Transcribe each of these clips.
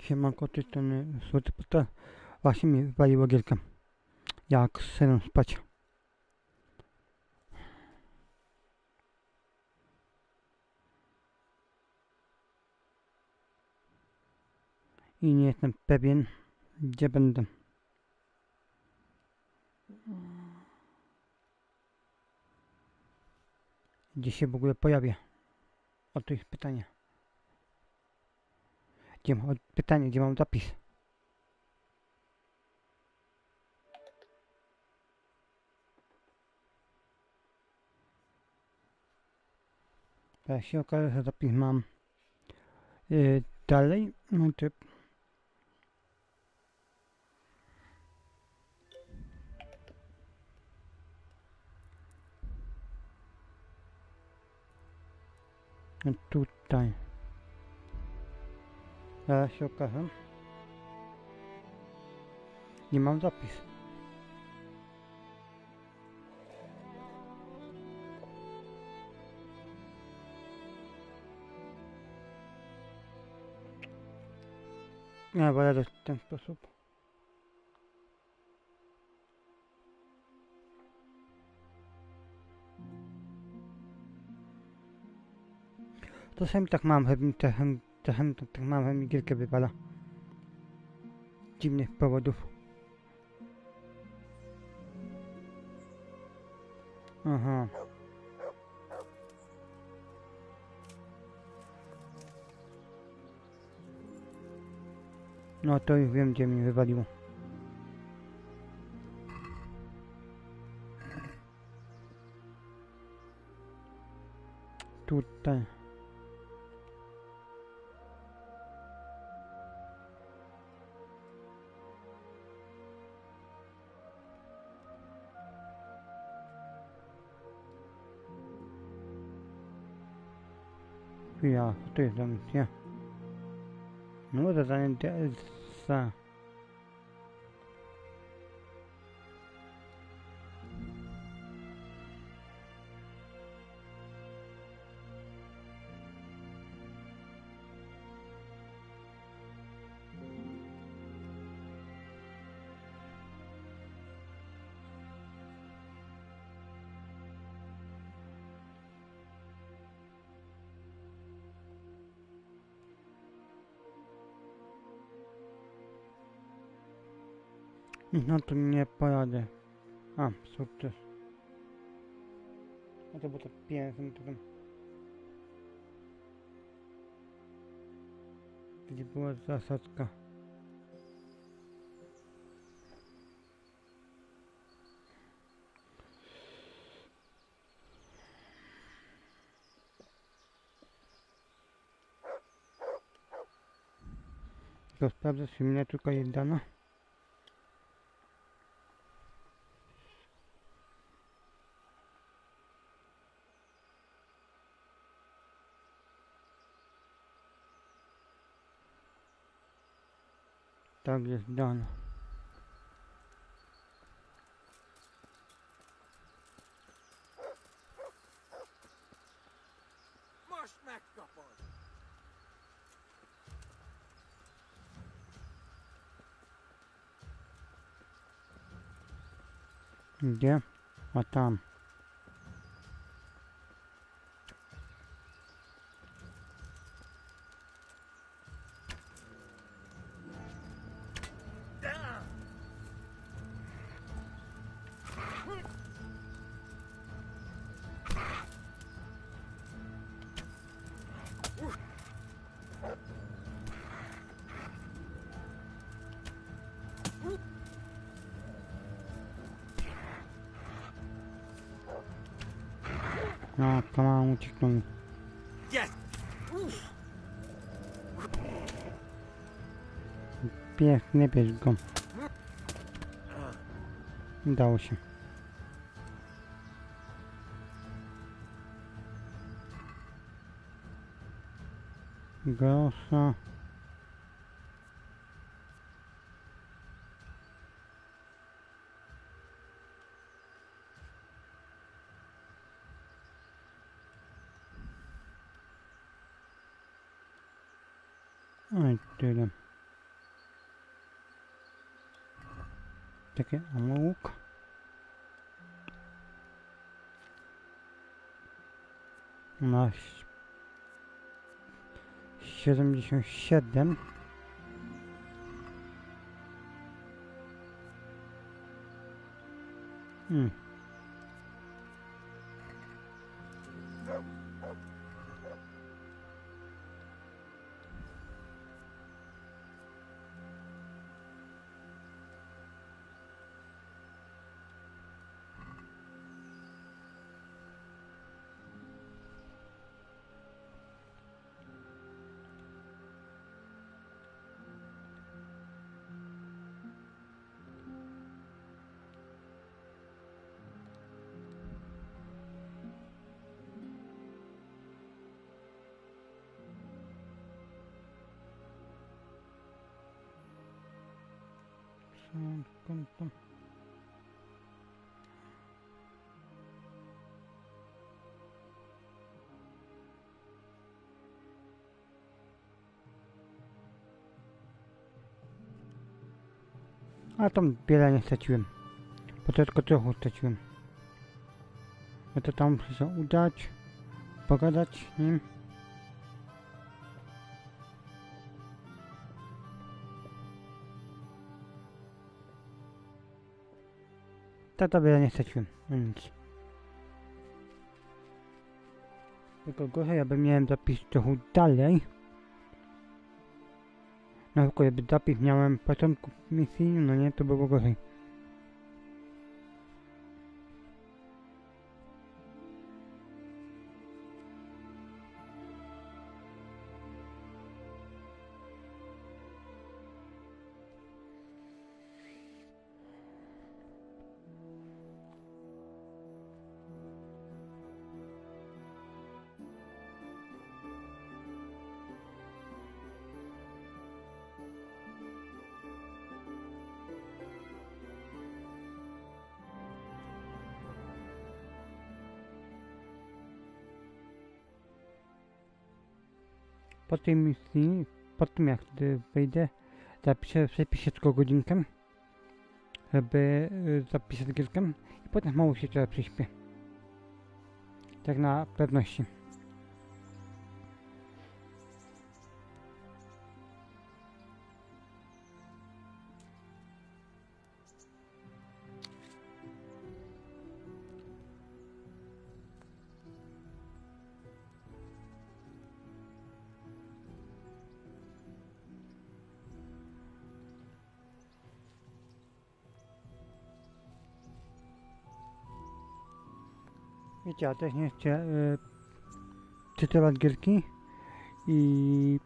Siemanko, tej strony Złoty Podstaw. Właśnie mi wywaliło gierkę. Jak serio spać. I nie jestem pewien, gdzie będę. Gdzie się w ogóle pojawię. Oto jest pytanie. Gdzie mam zapis? Jak się okaże, że zapis mam dalej, no to tutaj. Zaraz się okaże. Nie mam zapis. Ja wolę w ten sposób. Czasami tak mam, czasami tak mam, że mi gierkę wypala. Dziwnych powodów. Aha. No to już wiem, gdzie mi wywaliło. Tutaj. Ja, to jest dla mnie. No, zadanie za. No to nie pojadę. A, sukces. A to było to piękne, to tam. Gdzie była zasadzka. To sprawdzę, czy mnie tylko jest dana. Tak jest dana. Gdzie? A tam. No, kamera uciekł mi. Pięknie, bierz go. Udało się. Grosza. No i tyle. Takie łuk. Na 77. Tam. A tam wiele nie straciłem. Bo to tylko trochę straciłem. No to tam muszę się udać, pogadać z nim. To wiele nie straciłem, no nic. Tylko gorzej, ja bym miałem zapis trochę dalej. No tylko jakby zapis miałem w początku misji, no nie, to było gorzej. Po tej misji, po tym jak wyjdę, zapiszę w przepisie tylko godzinkę, żeby zapisać gierkę i potem mało się teraz przyśpię. Tak na pewności. Wiecie, ja też nie chcę czytywać gierki i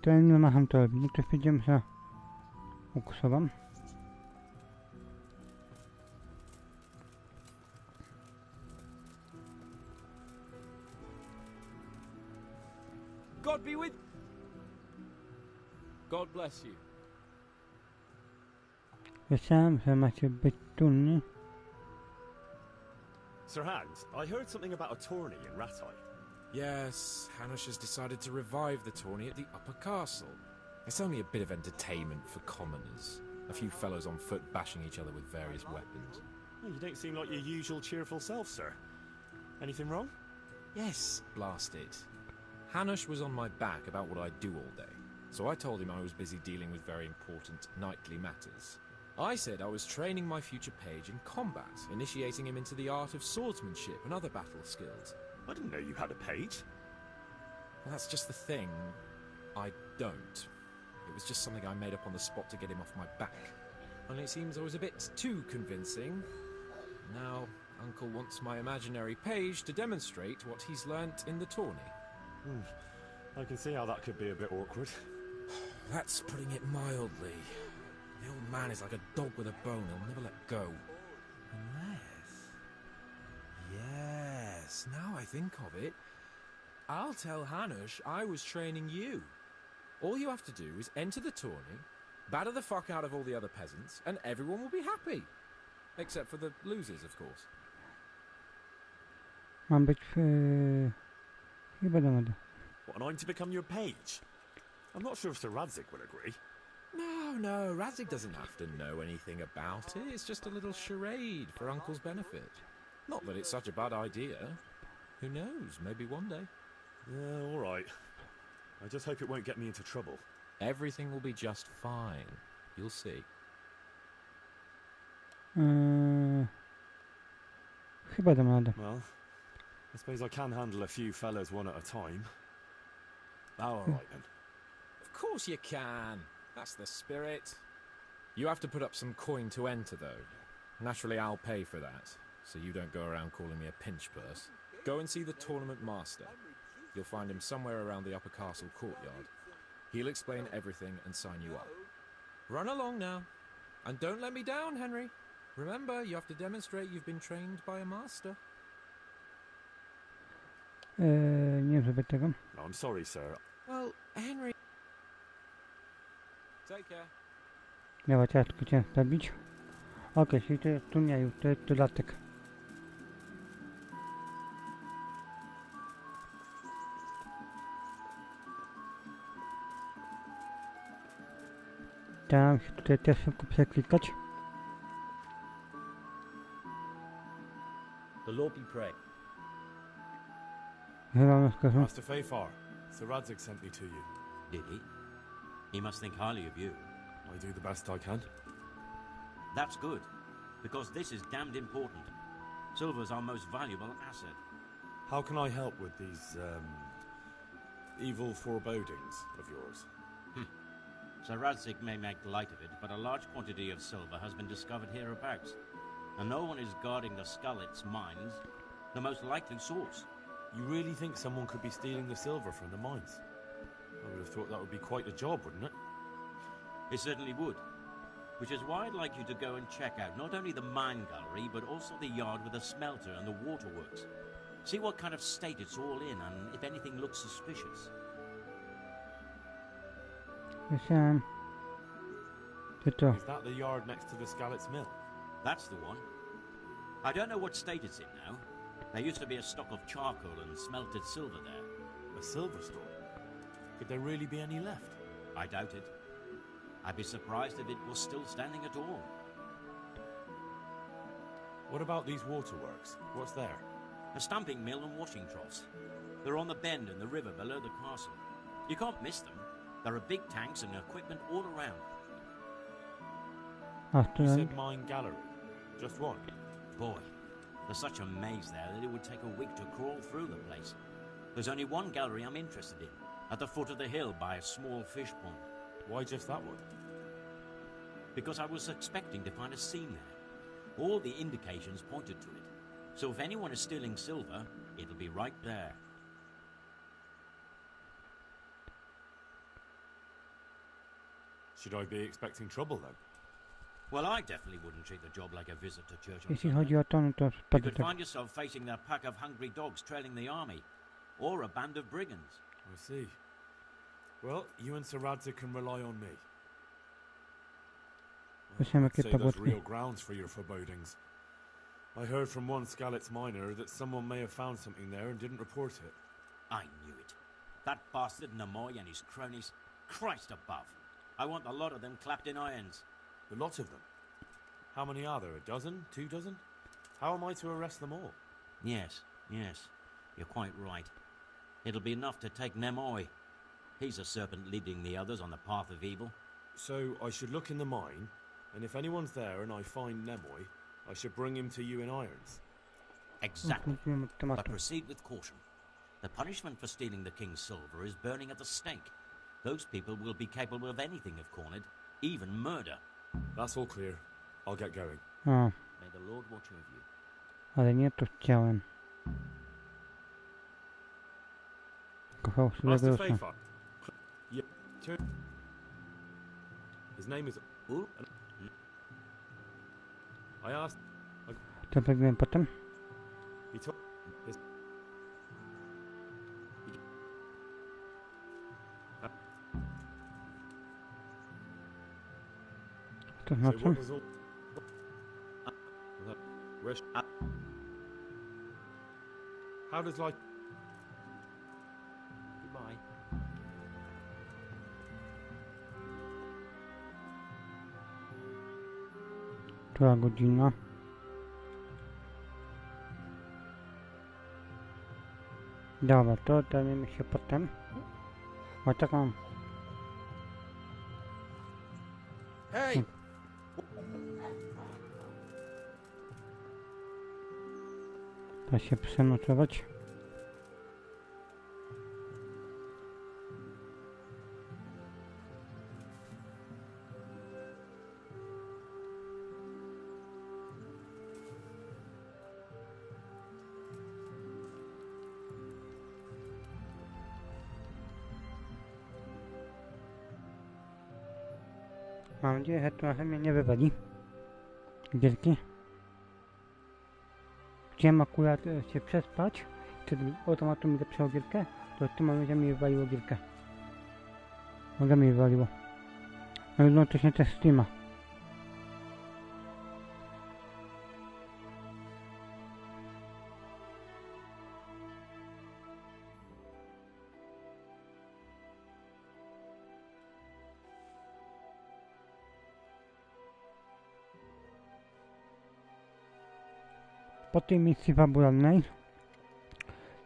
ten macham to robi. No to przejdziemy się ukusowam. God be with... God bless you. Wiedziałem, że macie być czujni. Sir Hans, I heard something about a tourney in Rattay. Yes, Hanush has decided to revive the tourney at the upper castle. It's only a bit of entertainment for commoners. A few fellows on foot bashing each other with various weapons. You don't seem like your usual cheerful self, sir. Anything wrong? Yes, blast it. Hanush was on my back about what I do all day, so I told him I was busy dealing with very important knightly matters. I said I was training my future page in combat, initiating him into the art of swordsmanship and other battle skills. I didn't know you had a page. Well, that's just the thing. I don't. It was just something I made up on the spot to get him off my back. Only it seems I was a bit too convincing. Now, Uncle wants my imaginary page to demonstrate what he's learnt in the tourney. I can see how that could be a bit awkward. That's putting it mildly. The old man is like a dog with a bone, he'll never let go. Unless... Yes, now I think of it, I'll tell Hanush I was training you. All you have to do is enter the tourney, batter the fuck out of all the other peasants, and everyone will be happy. Except for the losers, of course. Mam być chyba do. What, and I'm to become your page? I'm not sure if Sir Radzig will agree. No, Radzig doesn't have to know anything about it. It's just a little charade for Uncle's benefit. Not that it's such a bad idea. Who knows, maybe one day. Yeah, all right. I just hope it won't get me into trouble. Everything will be just fine. You'll see. Chyba dam radę. Well, I suppose I can handle a few fellas one at a time. Oh, all right then. Of course you can. That's the spirit. You have to put up some coin to enter, though. Naturally, I'll pay for that, so you don't go around calling me a pinch purse. Go and see the tournament master. You'll find him somewhere around the upper castle courtyard. He'll explain everything and sign you up. Run along now. And don't let me down, Henry. Remember, you have to demonstrate you've been trained by a master. Nie zrobię tego. No, I'm sorry, sir. Well, Henry... Take care. Miała teraz tylko cię zabić. Okej, czyli to jest turnieju, to jest dodatek. Tam się tutaj też szybko przeklikać. The Lord be praised. Chyba na skażę. Master Fayfar, Sir Radzig sent me to you. Did he? He must think highly of you. I do the best I can. That's good, because this is damned important. Silver's our most valuable asset. How can I help with these, evil forebodings of yours? Sir Radzig may make light of it, but a large quantity of silver has been discovered hereabouts, and no one is guarding the Skullet's mines, the most likely source. You really think someone could be stealing the silver from the mines? I would have thought that would be quite a job, wouldn't it? It certainly would, which is why I'd like you to go and check out not only the mine gallery, but also the yard with the smelter and the waterworks. See what kind of state it's all in, and if anything looks suspicious. Myślałem, że to. Is that the yard next to the Skallet's mill? That's the one. I don't know what state it's in now. There used to be a stock of charcoal and smelted silver there. A silver store? Could there really be any left? I doubt it. I'd be surprised if it was still standing at all. What about these waterworks? What's there? A stamping mill and washing troughs. They're on the bend in the river below the castle. You can't miss them. There are big tanks and equipment all around. You said mine gallery. Just one? Boy, there's such a maze there that it would take a week to crawl through the place. There's only one gallery I'm interested in, at the foot of the hill by a small fish pond. Why just that one? Because I was expecting to find a scene there. All the indications pointed to it. So if anyone is stealing silver, it'll be right there. Should I be expecting trouble then? Well, I definitely wouldn't treat the job like a visit to church on Jeśli Sunday. chodzi o to, no to You spadł could tak. find yourself facing a pack of hungry dogs trailing the army, or a band of brigands. I see. Well, you and Sir Radzig can rely on me. Słyszałem, jakie Say to there's było. real grounds for your forebodings. I heard from one Skallet's miner that someone may have found something there and didn't report it. I knew it. That bastard Namoy and his cronies. Christ above. I want a lot of them clapped in irons. A lot of them. How many are there? A dozen? 2 dozen? How am I to arrest them all? Yes, you're quite right. It'll be enough to take Nemoy. He's a serpent leading the others on the path of evil. So I should look in the mine, and if anyone's there and I find Nemoy, I should bring him to you in irons. Exactly. Wrócimy do But tematu. proceed with caution. The punishment for stealing the king's silver is burning at the stake. Those people will be capable of anything if cornered, even murder. That's all clear. I'll get going. A, May the Lord watch over you. ale nie to chciałem. Kochał Master Sylwestra. Fayfar. Yeah. His name is... Who? I asked... To powiem potem. He told... His... To So znaczy? what was all... Where... How does life... Goodbye. która godzina. Dobra, to dajemy się potem. O, taką... Hey! Da się przenocować. Mam nadzieję, że trochę mnie nie wywali gierki. Chciałem akurat się przespać, wtedy automatu mi zapisało gierkę, to w tym momencie mi wywaliło gierkę. Mogę mi wywaliło. No jednocześnie też Steama. Po tej misji fabularnej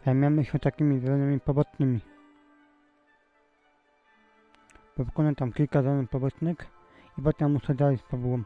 zajmiemy się takimi zadaniami pobocznymi. Bo wykonam tam kilka zadań pobocznych i potem muszę dalej z fabułą.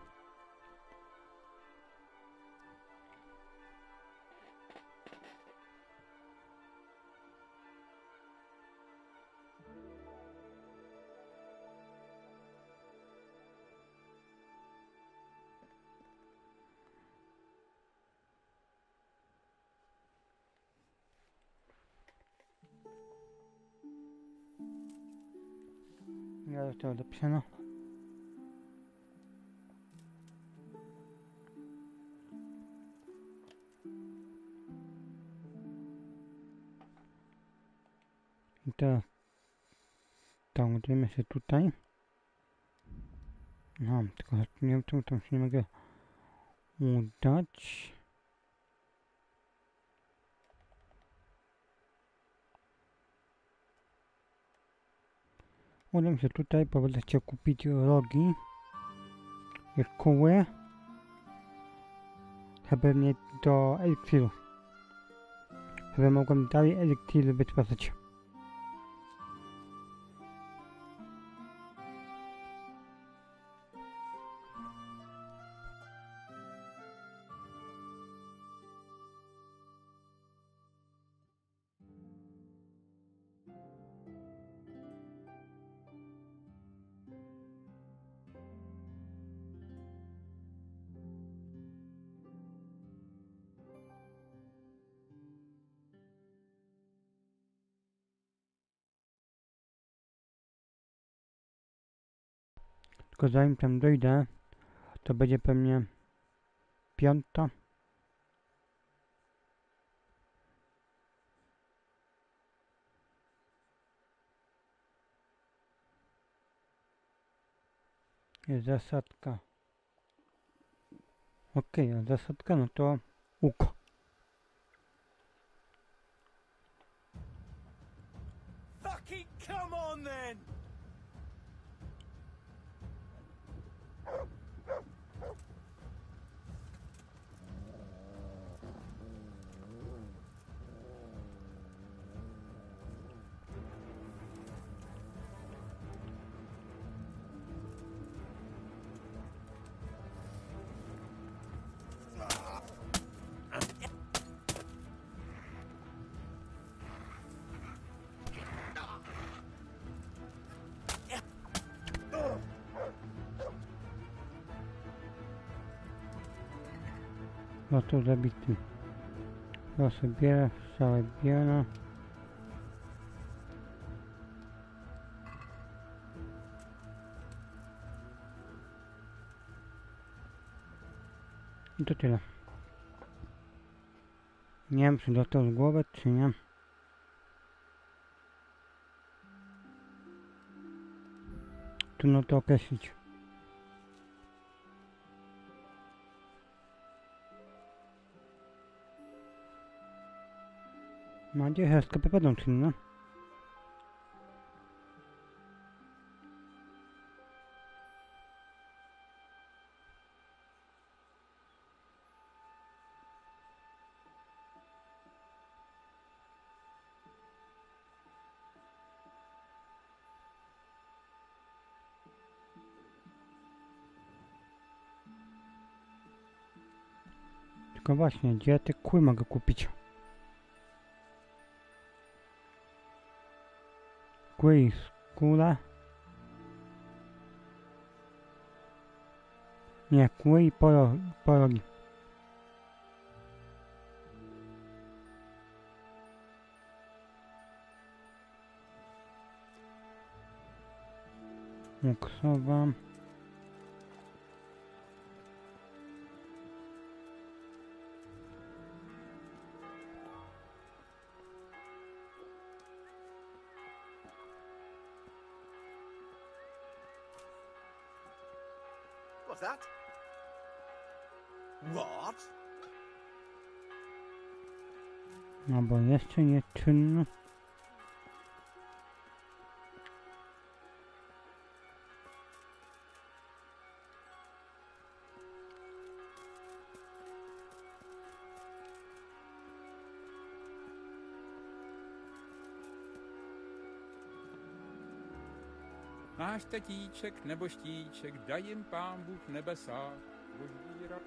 Ja zostało dopisano. I teraz tam udajemy się tutaj. No, tylko nie wiem czemu tam się nie mogę udać. Udam się tutaj, bo będę chciał kupić rogi i kóły, żeby mieć do eliksiru. Żeby mogłem dalej eliksiry wytwarzać. Tylko zanim tam dojdę, to będzie pewnie 5. Jest zasadka. Okej, a zasadka no to łuk. Fucking come on then! No to zabity. Proszę biera, całe biera. I to tyle. Nie wiem, czy dostał z głowy, czy nie. Trudno to określić. Mam nadzieję, że sklepy będą czynne. Tylko właśnie, gdzie te kły mogę kupić? Kły i skóra. Nie, kły i porogi. Uksowa. What's that? What? No bo jeszcze nie czynno. Náš tatíček nebo štíček, daj jim pán Bůh v nebesách, boží rad.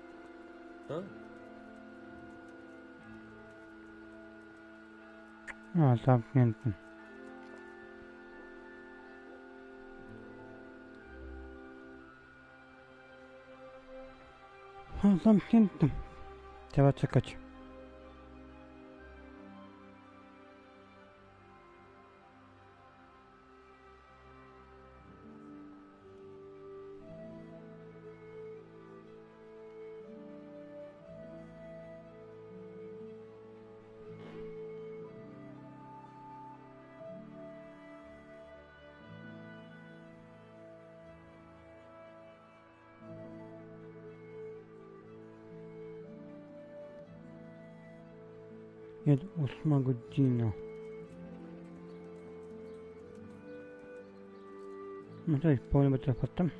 No, zamknięty. No, zamknięty. Trzeba czekać. Jest 8 godzina. No to jest połowę telefonem.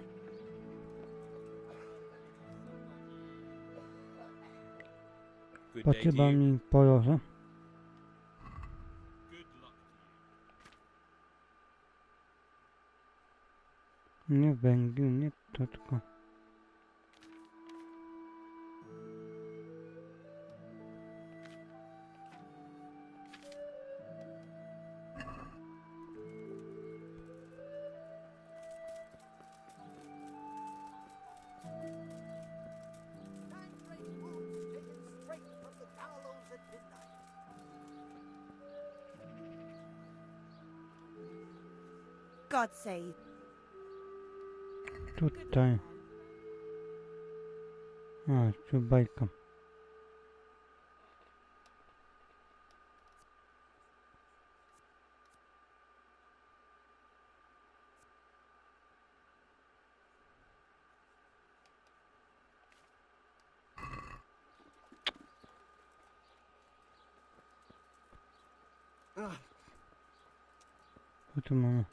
Good day to Potrzeba you. mi poroże. Nie węgiel, nie to tylko. God save. Tutaj. A, tu bajka. Co tu mamy?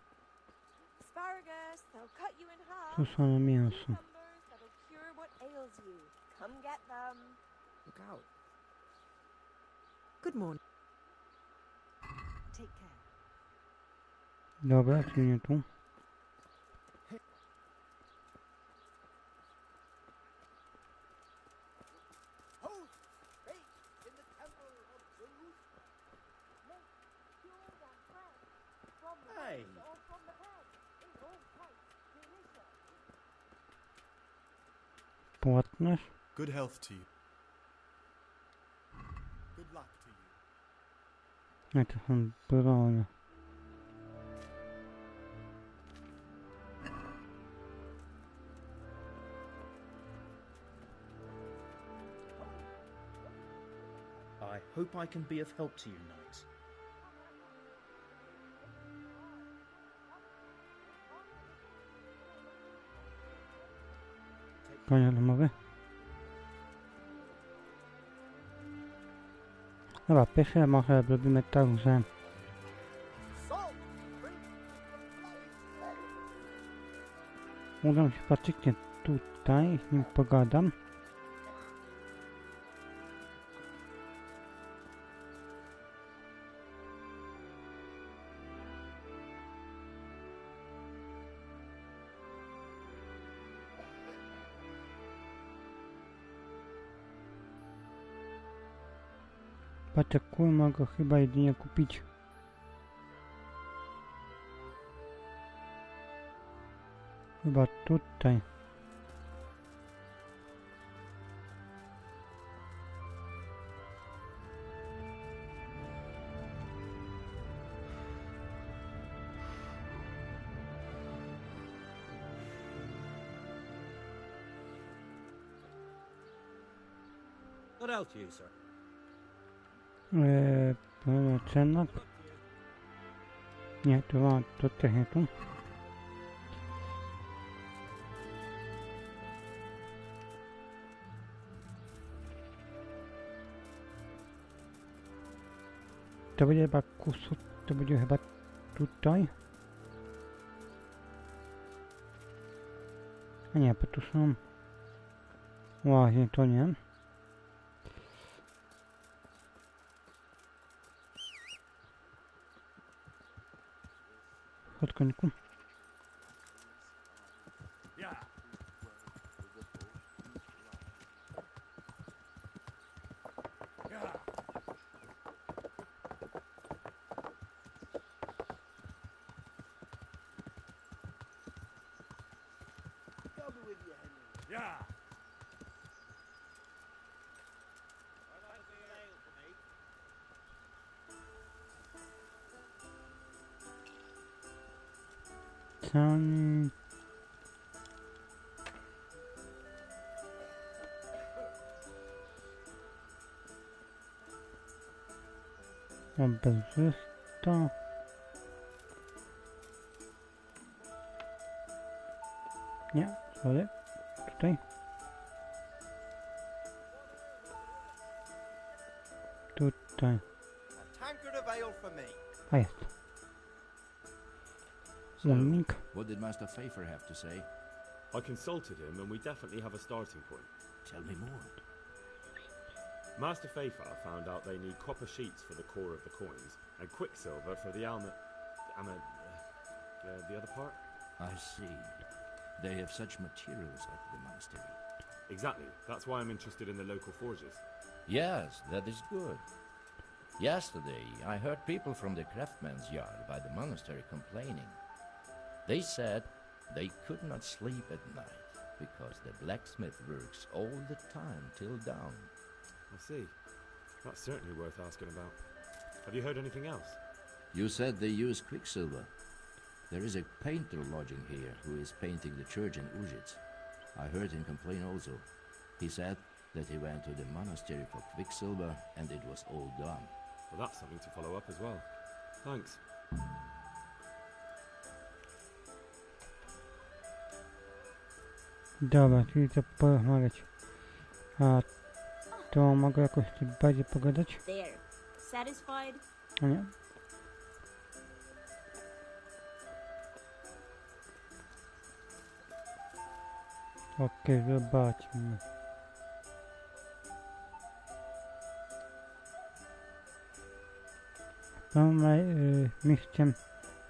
Asparagus, they'll cut you in half. Suszone mięso. Cucumbers, that'll cure what ails you. Come get them. Look out. Good morning. Take care. Dobra, czyli nie tu. Hold straight in the temple of Zeus. Hey! Płatność. Good health to you. Good luck to you. Nie, to są bronie. I hope I can be of help to you, knight. Koniec rozmowy. Dobra, pierwsze może robimy tak, że Salt! udam się faktycznie tutaj, z nim pogadam. Pateku mogę chyba jedynie kupić. Chyba tutaj. What else you, sir? Cena. Nie, to mam tutaj nie tu. To będzie chyba kusut, to będzie chyba tutaj. A nie, bo tu są... Właśnie, to nie. Od końcu. Go with you, Henry. Yeah. Ceny... Oberżysta... Nie, sorry. Tutaj. Tutaj. A tankard of ale for me. A jest. Unik. What did Master Pfeiffer have to say? I consulted him, and we definitely have a starting point. Tell me more. Master Pfeiffer found out they need copper sheets for the core of the coins, and quicksilver for the the other part? I see. They have such materials at the monastery. Exactly. That's why I'm interested in the local forges. Yes, that is good. Yesterday, I heard people from the craftsman's yard by the monastery complaining. They said they could not sleep at night because the blacksmith works all the time till dawn. I see. That's certainly worth asking about. Have you heard anything else? You said they use quicksilver. There is a painter lodging here who is painting the church in Užice. I heard him complain also. He said that he went to the monastery for quicksilver and it was all done. Well, that's something to follow up as well. Thanks. Dobra, czyli to porozmawiać. A to mogę jakoś bardziej pogadać? There. Satisfied? A nie. Okej, zobaczmy. Mamy mistrzem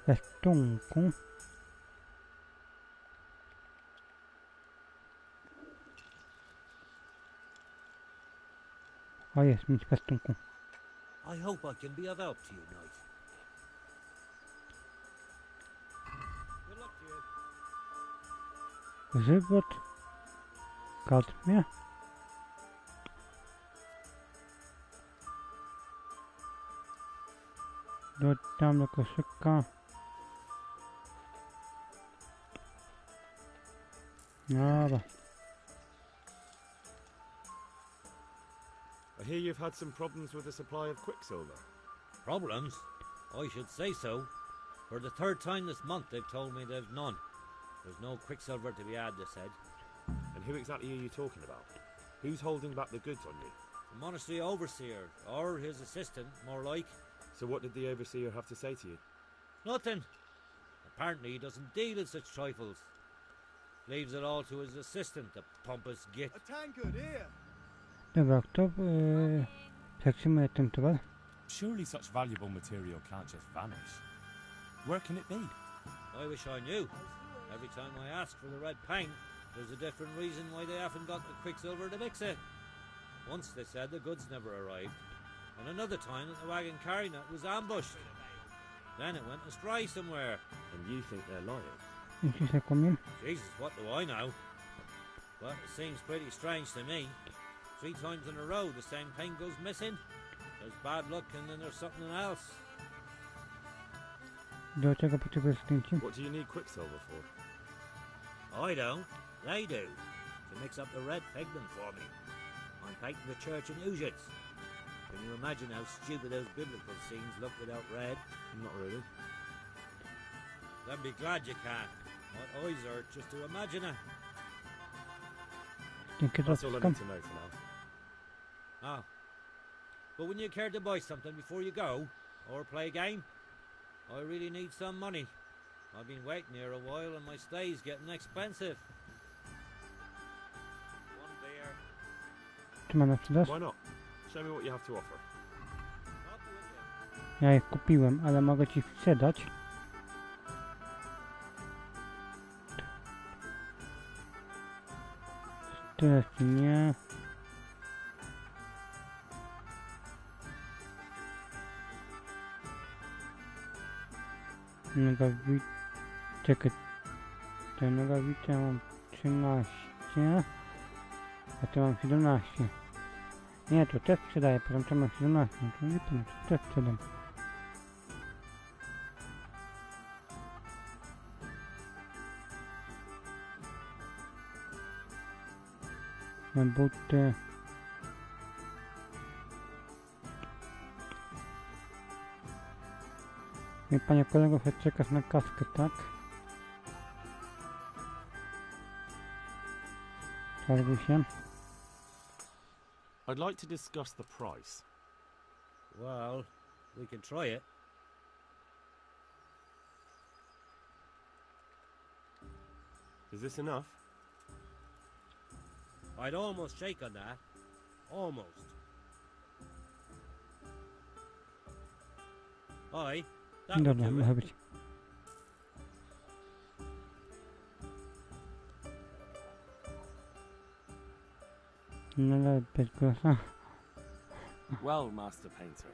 estunku. O, jest mistrz estunku. I hope I can be of help to you, knight. Good luck to you. Żywot. Kartmie. Dodam do koszyka. Dobra. I hear you've had some problems with the supply of quicksilver. Problems? I should say so. For the third time this month they've told me they've none. There's no quicksilver to be had, they said. And who exactly are you talking about? Who's holding back the goods on you? The monastery overseer, or his assistant, more like. So what did the overseer have to say to you? Nothing. Apparently he doesn't deal in such trifles. Leaves it all to his assistant, the pompous git. A tankard here. Dobra, kto przetrzymuje ten towar? Surely such valuable material can't just vanish. Where can it be? I wish I knew. Every time I ask for the red paint, there's a different reason why they haven't got the quicksilver to mix it. Once they said the goods never arrived. and another time that the wagon carrying it was ambushed. Then it went astray somewhere. And you think they're lying? ¿Y si se comió? Jesus, what do I know? But it seems pretty strange to me. 3 times in a row the same thing goes missing. There's bad luck and then there's something else. Do czego potrzebujesz zdjęcie? What do you need Quicksilver for? I don't. They do. To mix up the red pigment for me. I'm painting the church in Ujits. Can you imagine how stupid those biblical scenes look without red? Not really. Then be glad you can. My eyes hurt just to imagine it. Dzięki za That's all I wszystko. need to know for now. Oh. But wouldn't you care to buy something before you go? Or play a game? I really need some money. I've been waiting here a while and my stay's getting expensive. One beer. Czy ma na sprzedaż? Why not? Show me what you have to offer. Up with you. Ja ich kupiłem, ale mogę ci sprzedać. Tyle nie. Nogawice. Czekaj. Te nogawice mam 13. A to mam 17. Nie, to też sprzedaję, potem to mam 17. No to nie powiem, to też sprzedam. Mam buty. I panie kolego, czekasz na kaskę, tak? Targuj się. I'd like to discuss the price. Well, we can try it. Is this enough? I'd almost shake on that. Almost. Aye, that would Dobra, do może it. być. No ale bez grosza. Well, Master Painter,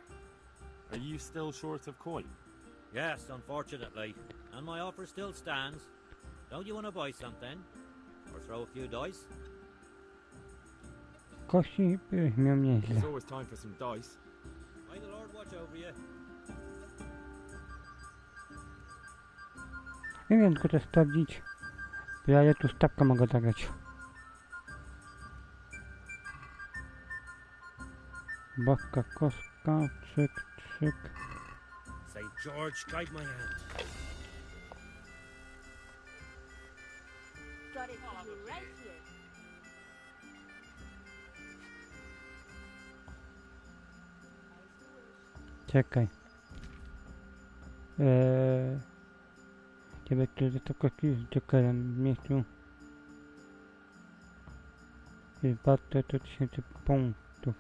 are you still short of coin? Yes, unfortunately. And my offer still stands. Don't you want to buy something? Or throw a few dice? Kości byś miał nieźle. There's always time for some dice. May the Lord watch over you. Nie wiem, tylko to sprawdzić. Bo ja tu stawkę mogę zagrać. Boska, kostka, trzyk, trzyk. St. George, guide my hand. Got it for you right here. Czekaj. Ciebie kiedy to kości z Jokerem w miejscu. Jest warte to 1000 punktów.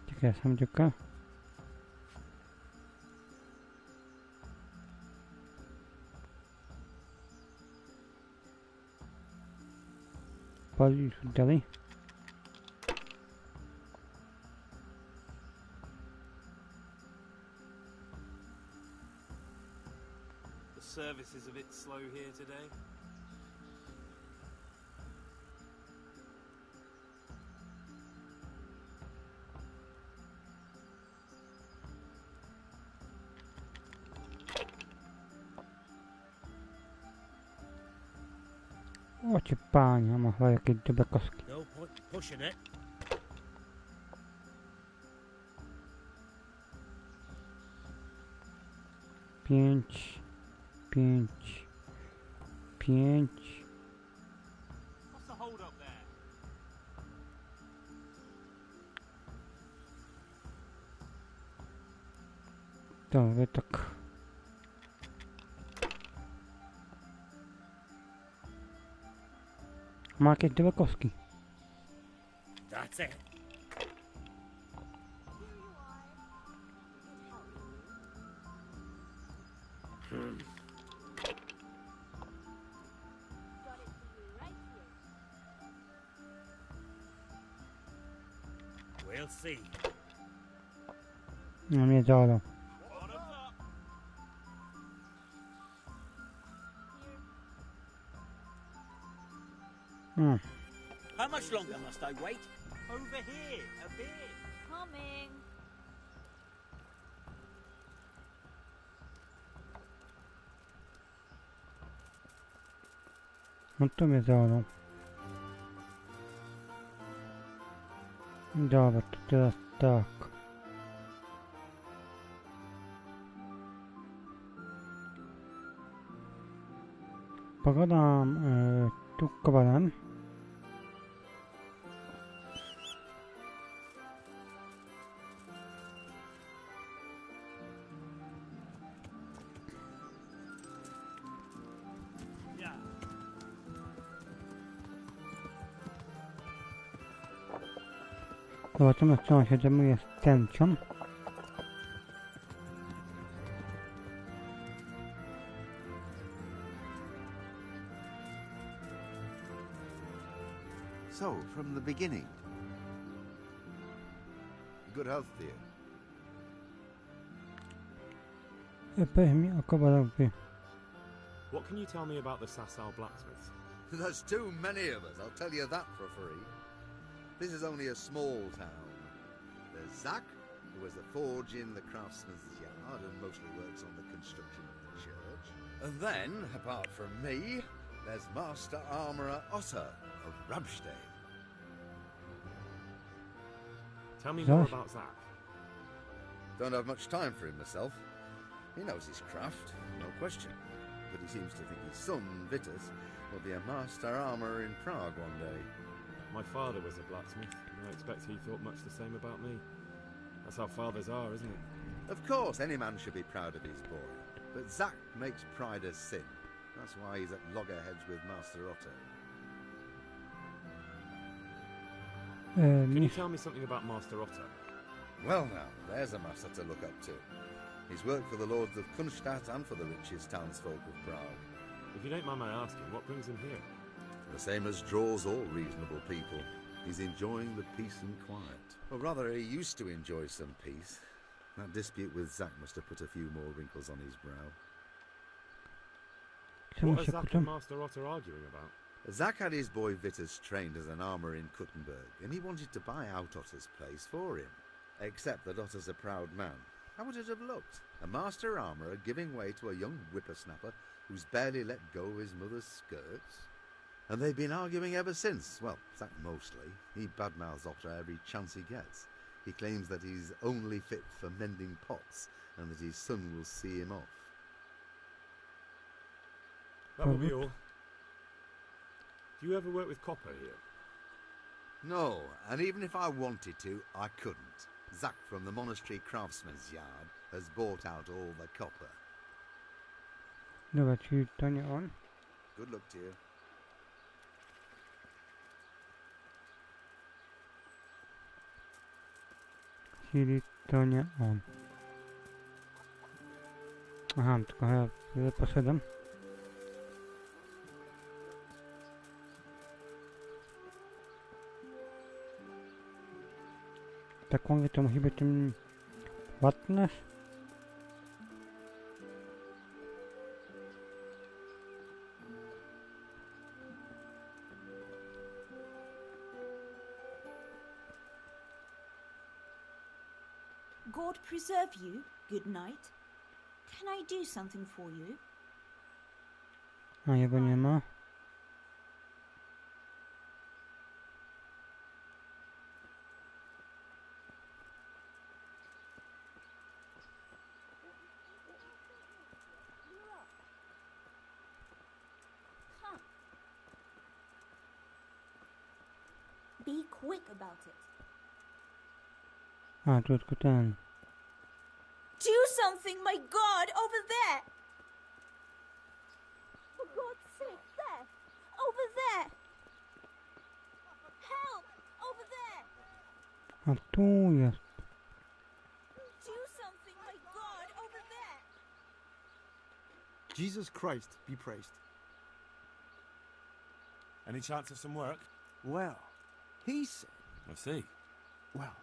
Czekaj, sam Joker. Palisz dalej. The service is a bit slow here today. O cię panie, ma chyba jakieś dobre kostki. No point in pushing it. Pięć, pięć, pięć. What's the hold up there? Dobra, tak. Ma jakieś dobre kostki. That's it. We'll see. No nie działa. How much longer must I wait? Over here, a bit. Coming. No to mnie działa. Dobra, to teraz tak. Pogadam tu kowalem. Zobaczymy, czy on się zajmuje z tęcią. So, from the beginning. Good health to you. Powiedz mi o kowalowi. What can you tell me about the Sasau blacksmiths? There's too many of us, I'll tell you that for free. This is only a small town. There's Zach, who has a forge in the craftsman's yard and mostly works on the construction of the church. And then, apart from me, there's Master Armourer Otter of Ramstein. Tell me more about Zach. Don't have much time for him myself. He knows his craft, no question. But he seems to think his son, Vitus, will be a master armourer in Prague one day. My father was a blacksmith, and I expect he thought much the same about me. That's how fathers are, isn't it? Of course, any man should be proud of his boy. But Zach makes pride a sin. That's why he's at loggerheads with Master Otter. Can you tell me something about Master Otter? Well now, there's a master to look up to. He's worked for the lords of Kunstadt and for the richest townsfolk of Prague. If you don't mind my asking, what brings him here? The same as draws all reasonable people. He's enjoying the peace and quiet. Or rather, he used to enjoy some peace. That dispute with Zach must have put a few more wrinkles on his brow. What are Zach and Master Otter arguing about? Zach had his boy Vitus trained as an armourer in Kuttenberg, and he wanted to buy out Otter's place for him. Except that Otter's a proud man. How would it have looked? A master armourer giving way to a young whippersnapper who's barely let go of his mother's skirts? And they've been arguing ever since. Well, Zach mostly. He badmouths Otter every chance he gets. He claims that he's only fit for mending pots, and that his son will see him off. That will be all. Do you ever work with copper here? No, and even if I wanted to, I couldn't. Zach from the monastery craftsman's yard has bought out all the copper. Dobra, czyli to nie on. Good luck to you. Czyli to nie on. Aha, tylko ja poszedłem. Tak mówię, to musi być tym łatne. God preserve you, good night. Can I do something for you? A jego nie ma. Be quick about it. A, tu tylko ten. Do something, my God, over there! For God's sake, there! Over there! Help! Over there! A tu jest. Do something, my God, over there! Jesus Christ be praised. Any chance of some work? Well, he said, I see. well,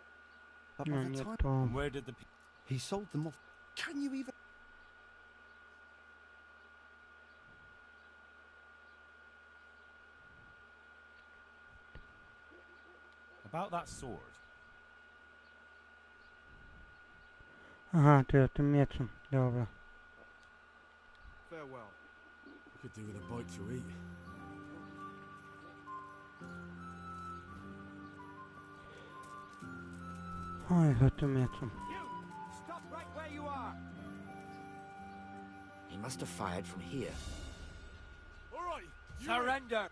but No, by the nie time to. And where did the... he sold them off, can you even... About that sword. Aha, to jest tym mieczem. Dobra. Farewell. Could do with a bite to eat. O, jest tym mieczem. Stop right where you are! He must have fired from here. All right. Surrender!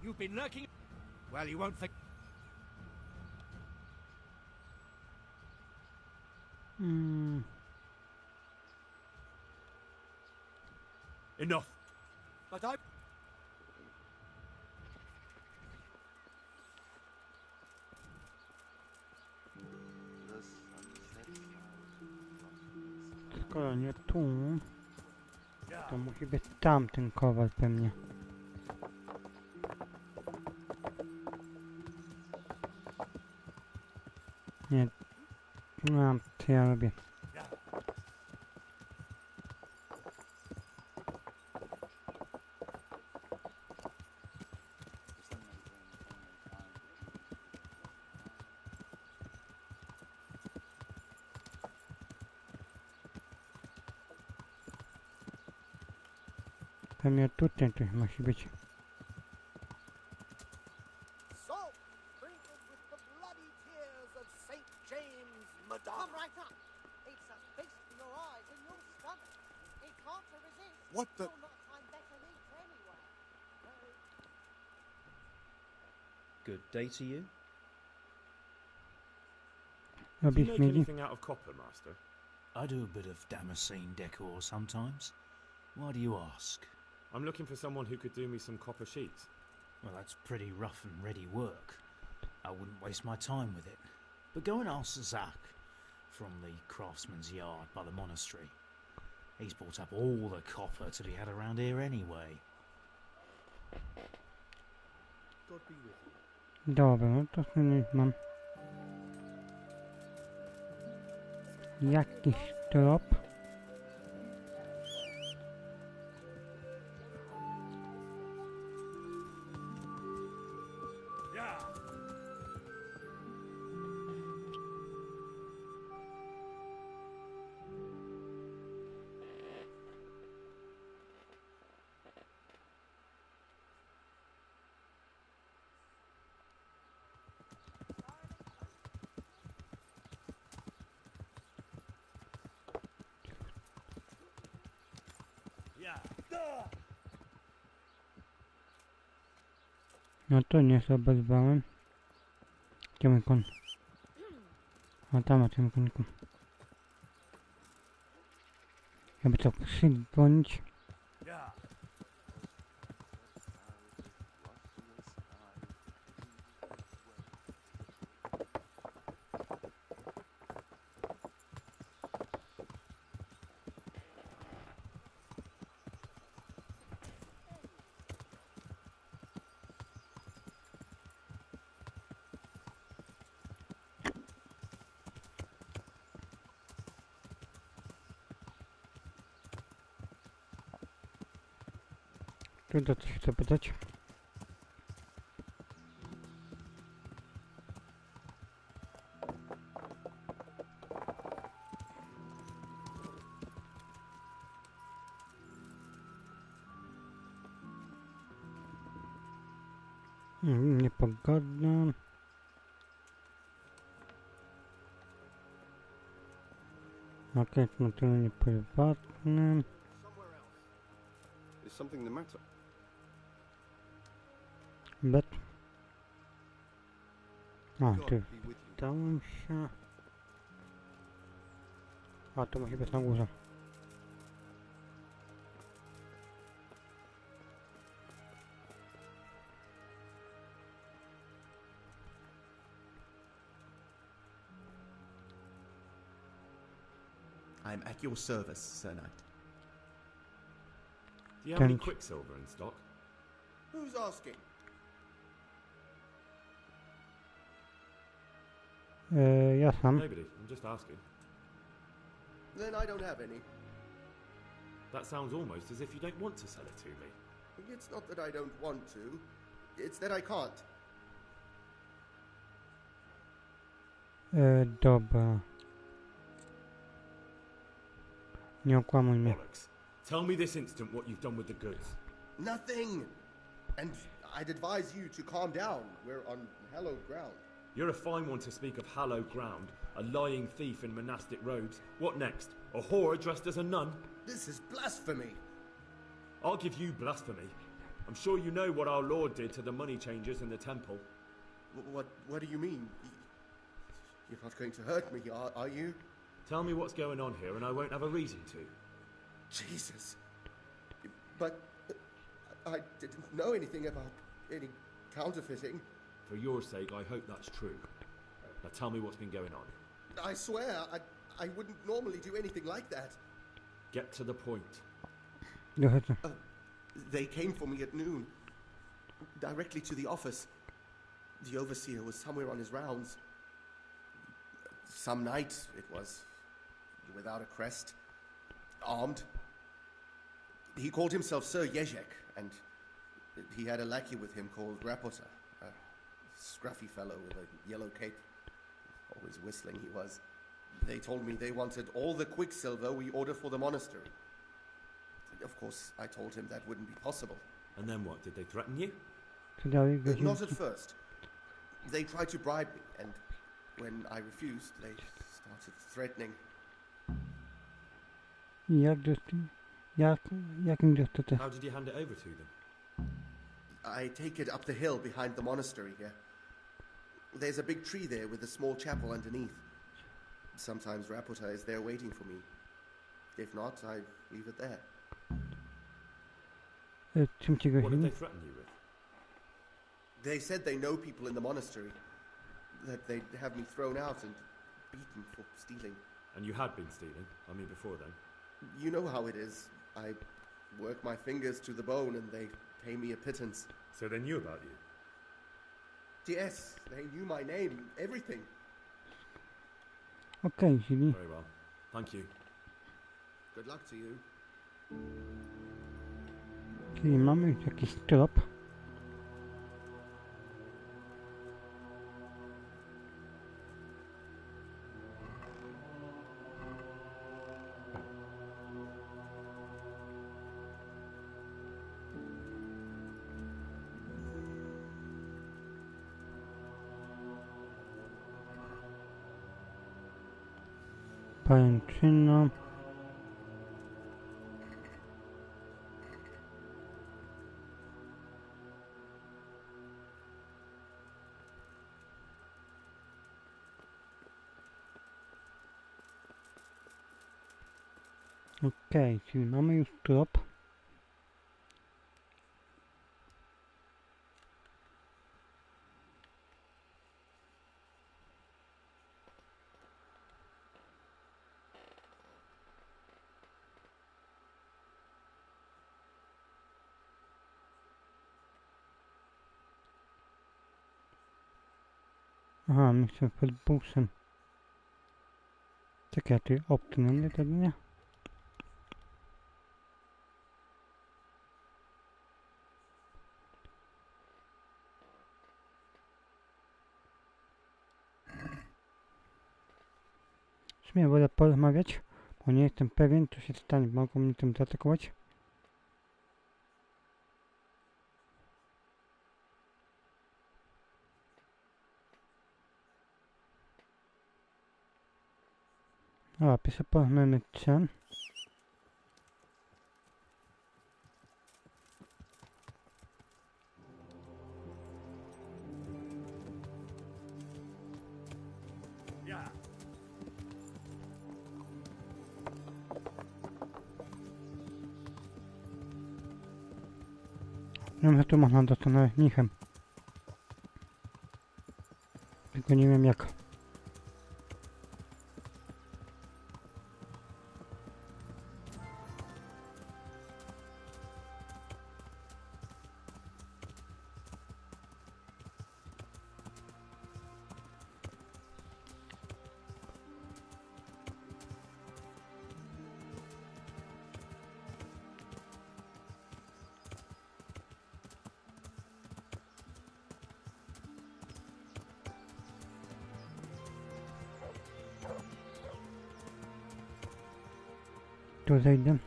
You've been lurking... Well, you won't think... Enough. But I... Skoro nie tu, to musi być tamten kowal pewnie. Nie, no, co ja robię? Pewnie tutaj coś musi być. Salt sprinkled with the bloody tears of St. James, Madonna. Come right up. It's a feast for your eyes and your stomach. It's hard to resist. What the... You'll not find better meat anywhere. Good day to you. Do you Robisz make mi anything out of copper, Master? I do a bit of Damascene decor sometimes. Why do you ask? I'm looking for someone who could do me some copper sheets. Well, that's pretty rough and ready work. I wouldn't waste my time with it. But go and ask Zach from the craftsman's yard by the monastery. He's bought up all the copper to be had around here anyway. God be with you. Dobra, no to nie mam jakiś trop. No to nie się obezwałem. Gdzie mój kon? A tam na tym koniku. Jakby to przygonić. Tu do coś chcę pytać. Niepogodna. Okej, no to nieprywatne. Is something the matter? Bet. A, God ty. be with you. Dałem się... A, to musi być na górze. I am at your service, Sir Knight. Do you have any Thank- quicksilver in stock? Who's asking? Ja sam. Nobody. I'm just asking. Then I don't have any. That sounds almost as if you don't want to sell it to me. It's not that I don't want to, it's that I can't. Dobra. Nie okłamuj mnie. Bollocks. Tell me this instant what you've done with the goods. Nothing! And I'd advise you to calm down. We're on hallowed ground. You're a fine one to speak of hallowed ground, a lying thief in monastic robes. What next? A whore dressed as a nun? This is blasphemy! I'll give you blasphemy. I'm sure you know what our Lord did to the money changers in the temple. What do you mean? You're not going to hurt me, are you? Tell me what's going on here and I won't have a reason to. Jesus. But I didn't know anything about any counterfeiting. For your sake, I hope that's true. Now tell me what's been going on. I swear, I wouldn't normally do anything like that. Get to the point. They came for me at noon, directly to the office. The overseer was somewhere on his rounds. Some night it was, without a crest, armed. He called himself Sir Jezek, and he had a lackey with him called Rapota, a scruffy fellow with a yellow cape. Always whistling he was. They told me they wanted all the quicksilver we order for the monastery. Of course, I told him that wouldn't be possible. And then what? Did they threaten you? Not at first. They tried to bribe me, and when I refused, they started threatening. Jakim dostate? How did you hand it over to them? I take it up the hill behind the monastery here. There's a big tree there with a small chapel underneath. Sometimes Rapota is there waiting for me. If not, I leave it there. Czym ci What did grozili? they threaten you with? They said they know people in the monastery. That they'd have me thrown out and beaten for stealing. And you had been stealing, I mean before then. You know how it is. I work my fingers to the bone and they pay me a pittance. So they knew about you? Yes, they knew my name, everything. Okej, czyli... Very well. Thank you. Good luck to you. Czyli mamy już jakiś trop. Pajęczyna. Okej, czyli mamy już trop. Aha, my chcemy pod busem. Czekaj, a ty optymum to nie? W sumie wolę porozmawiać, bo nie jestem pewien, co się stanie. Mogą mnie tym zaatakować. Dobra, pierwsze porozmawiamy cen. Wiem, że tu można dostać nawet mnichem. Tylko nie wiem jak. Tu zejdę.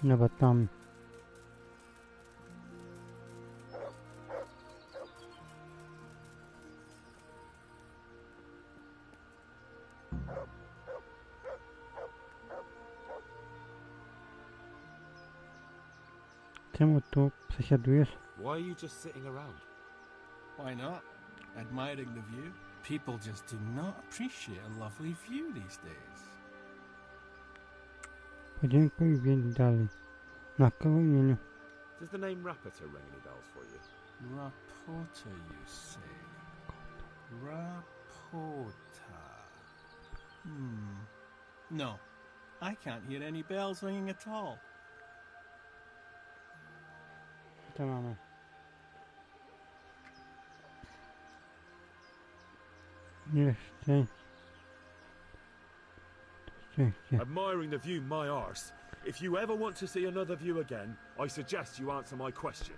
Dobra, tam. Czemu tu przesiadujesz? Why are you just sitting around? Why not? Admiring the view. People just do not appreciate a lovely view these days. Podziękuj i wiedź dalej. Na kogo imieniu? Does the name Rapiter ring any bells for you? Rapota, you say? Rapota. No. I can't hear any bells ringing at all. To mamy. Jeszcze. Szczęście. Admiring the view, my arse. If you ever want to see another view again, I suggest you answer my question.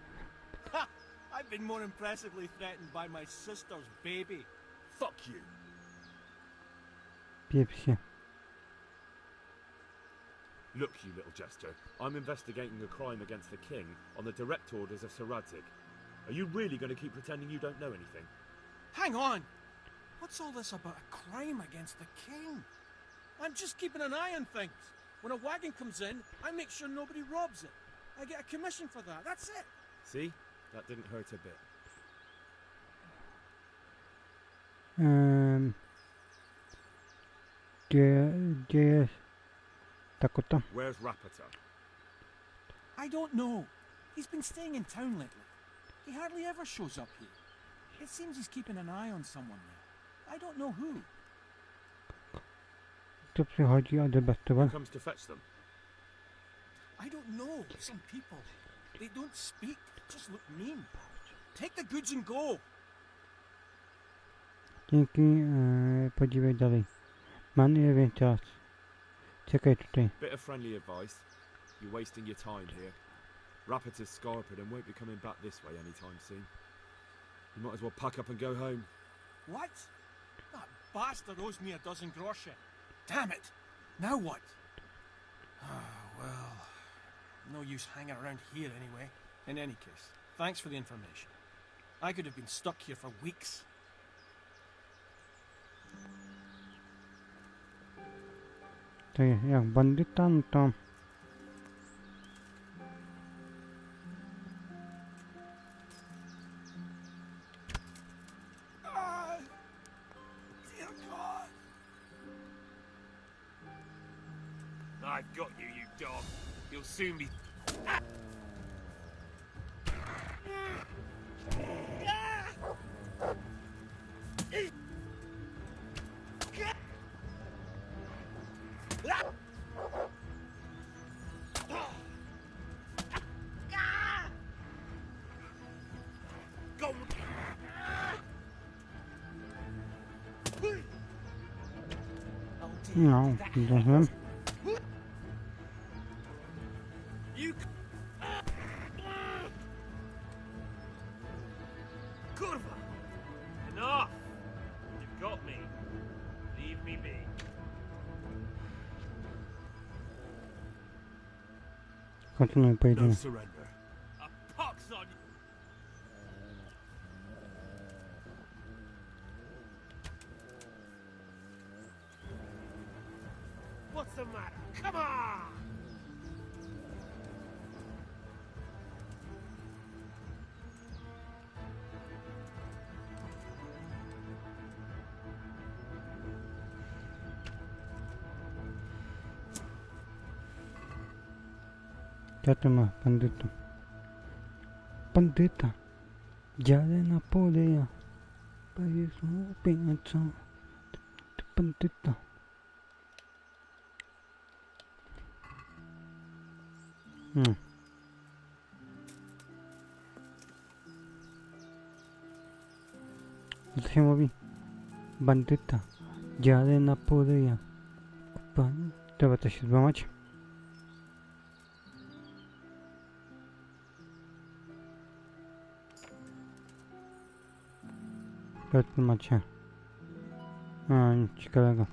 Ha! I've been more impressively threatened by my sister's baby. Fuck you. Pieprz się. Look, you little jester. I'm investigating a crime against the king on the direct orders of Sir Radzig. Are you really going to keep pretending you don't know anything? Hang on! What's all this about a crime against the king? I'm just keeping an eye on things. When a wagon comes in, I make sure nobody robs it. I get a commission for that. That's it. See? That didn't hurt a bit. Gdzie jest Dakota? Where's Rapiter? I don't know. He's been staying in town lately. He hardly ever shows up here. It seems he's keeping an eye on someone there. I don't know who. Tu przychodzi odebrać towar. Who comes to fetch them? I don't know. Some people. They don't speak. Just look mean. Take the goods and go. Dzięki, podziwiaj dalej. Mam ile więcej czas. Czekaj tutaj. Bit of friendly advice. You're wasting your time here. Rapiter's scarpered and won't be coming back this way anytime soon. You might as well pack up and go home. What? That bastard owes me a dozen groschen. Damn it! Now what? Oh, well, no use hanging around here anyway. In any case, thanks for the information. I could have been stuck here for weeks. To jest jak bandyta, no to... Dear God! I've got you, you dog. You'll soon be... No, zdążyłem. Kurwa! Enough! You've got me. Leave me be. Kontynuuj No pojedynek. surrender. A pox on you! What's the matter? Come on! Ja tu ma bandyta. Bandyta. Dziale na pole ja. Baje złupie, co? To bandyta. Co się mówi? Bandyta. Dziale na pole ja. Dobra, to się złamać. Co tu macie? A, nic ciekawego.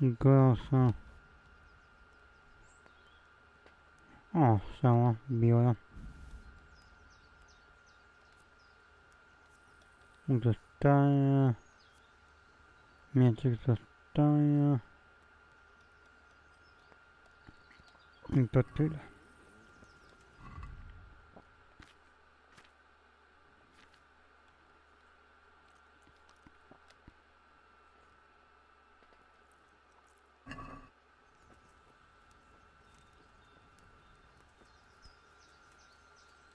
Grosa. O, cała biura. Zostaje. Mieczek zostaje. I to tyle.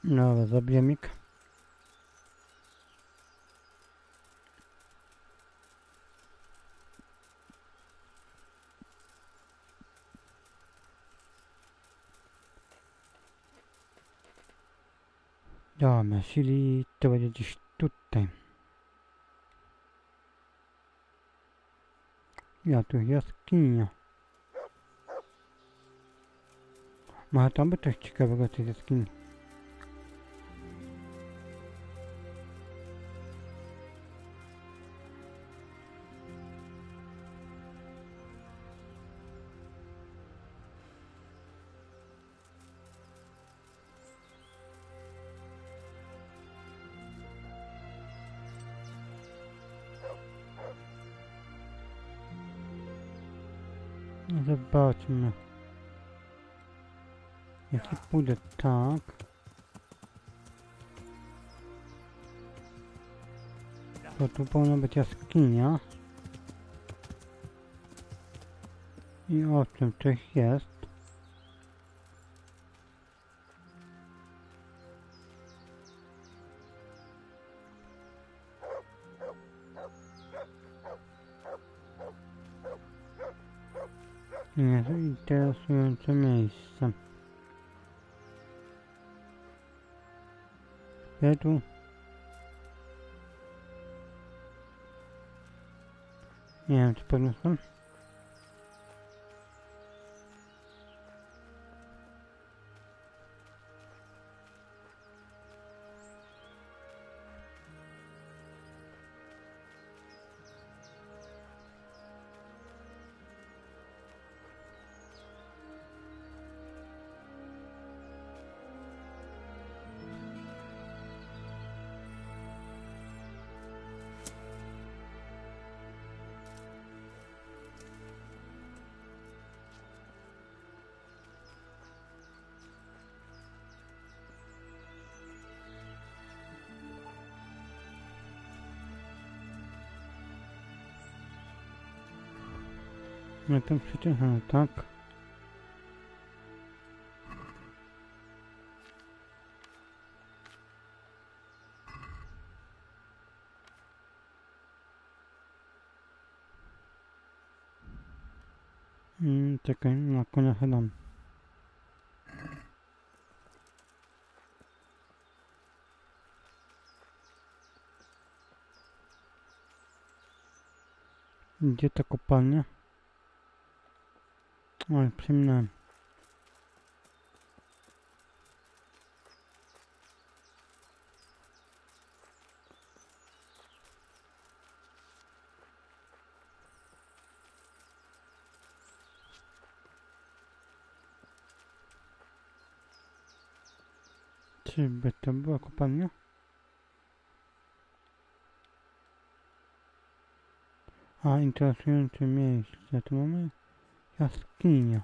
Dobra, zabijemik. Dobra, czyli to będzie gdzieś tutaj. Ja tu jaskinia. Może tam by coś ciekawego w tej jaskini. Zobaczmy. Jeśli pójdę tak, to tu powinna być jaskinia. I o czym coś jest. Jest interesujące miejsce. Ja tu nie wiem, czy podniosłem. No to przecież, no tak. Czekaj, na konia chydam. Gdzie ta kopalnia? Oj, przyminąłem. Czyżby to była kopalnia? A, interesujące miejsce. Tu mamy jaskinia.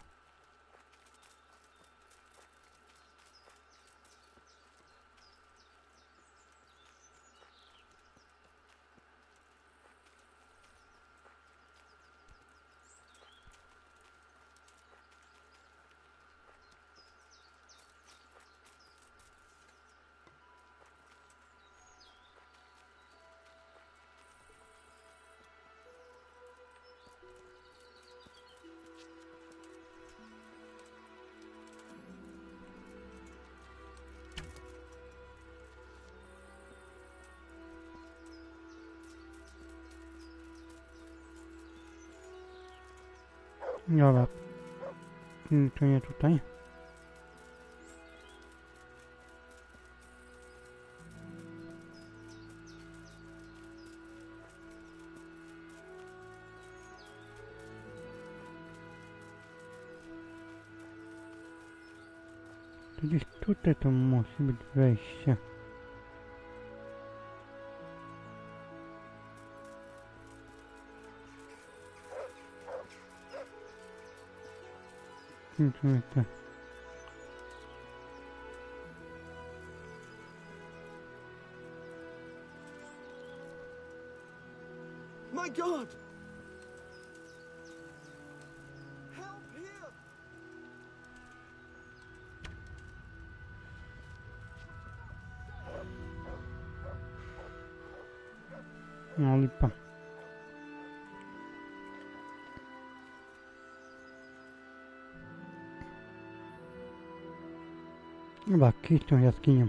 Dobra. To nie tutaj. To gdzieś tutaj to musi być wejście. Tutaj. My God! Help here! No lipa. Chyba kij tą jaskinią.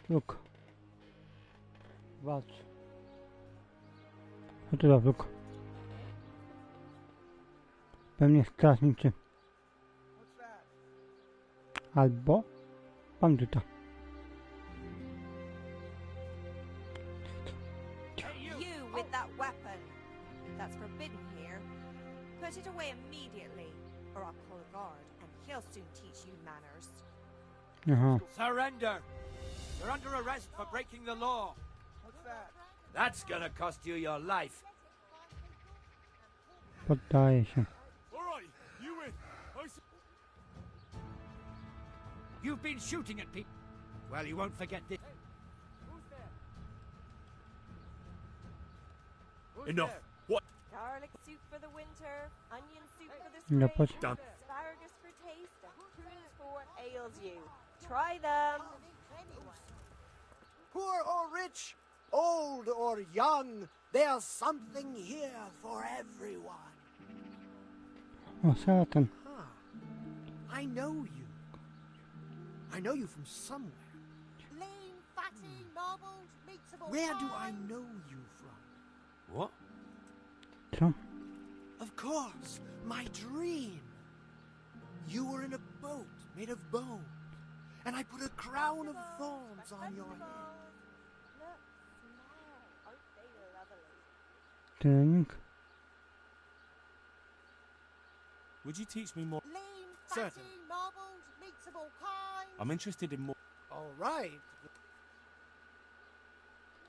Look. Walcz. Co to za wróg? Pewnie strażniczy. Albo bandyta. You with that weapon. That's forbidden here. Put it away immediately, or I'll call a guard, and he'll soon teach you manners. Aha. Surrender! You're under arrest for breaking the law. What's that? That's gonna cost you your life. Poddaję się. Alright, you win. You've been shooting at people. Well, you won't forget this. Enough. What? Garlic soup for the winter, onion soup for the No, spring, but- Done. asparagus for taste, and prunes for what ails you. Try them. Poor or rich, old or young, there's something here for everyone. O, szatan. Huh. I know you. I know you from somewhere. Lean, fatty, marbled, meats of all Where do I kinds. know you from? What? Co? Of course, my dream. You were in a boat made of bone, and I put a crown of thorns on your head. Look, smell. Aren't they lovely? Trening. Would you teach me more? Lean, fatty, Certain. marbled, meats of all kinds. I'm interested in more. All right.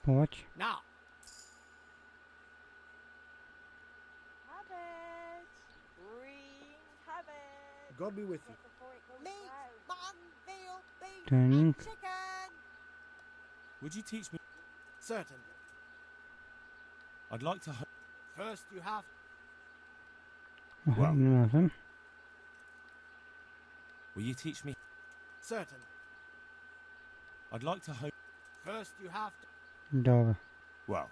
Połać. Now, Cabbage. Green cabbage. God be with you. Before it goes Meat, brown. mutton, veal, beef, Training. and chicken. Would you teach me? Certain. I'd like to. First you have Następnym razem. Will you teach me? certain. I'd like to hope. First you have to Dobra. Well,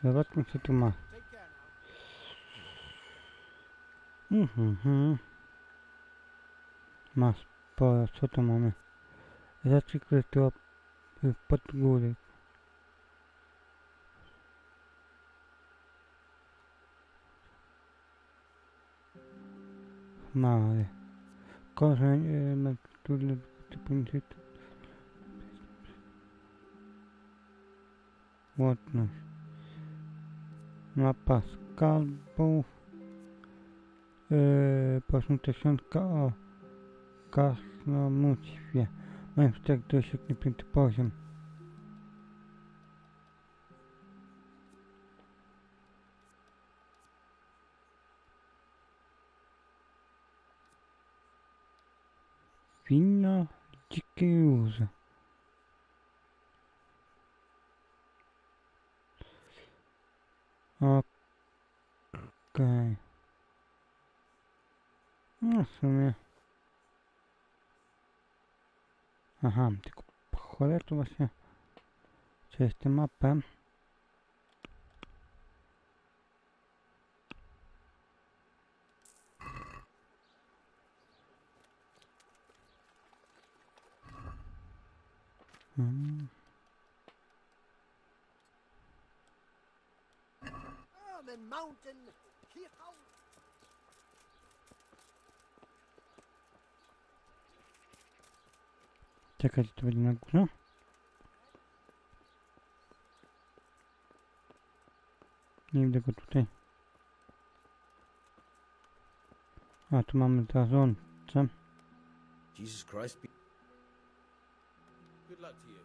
Zobaczmy co tu ma. take care now. Ma sporo. Co tu mamy? Rzeczy, które tu pod góry. Chmary. Korzeń, na który Łączność. Mapa skarbów. Posunięta książka o kasnomóstwie. Mam wstęp do 5 poziom. Wino, dzikie józy. Okej. No w sumie. Aha, tylko cholera tu właśnie. Co jest tę mapę? The mountain. Czekaj, to będzie na górze. Nie widzę go tutaj. A, tu mamy zarządcę. Jesus Christ. Good luck to you.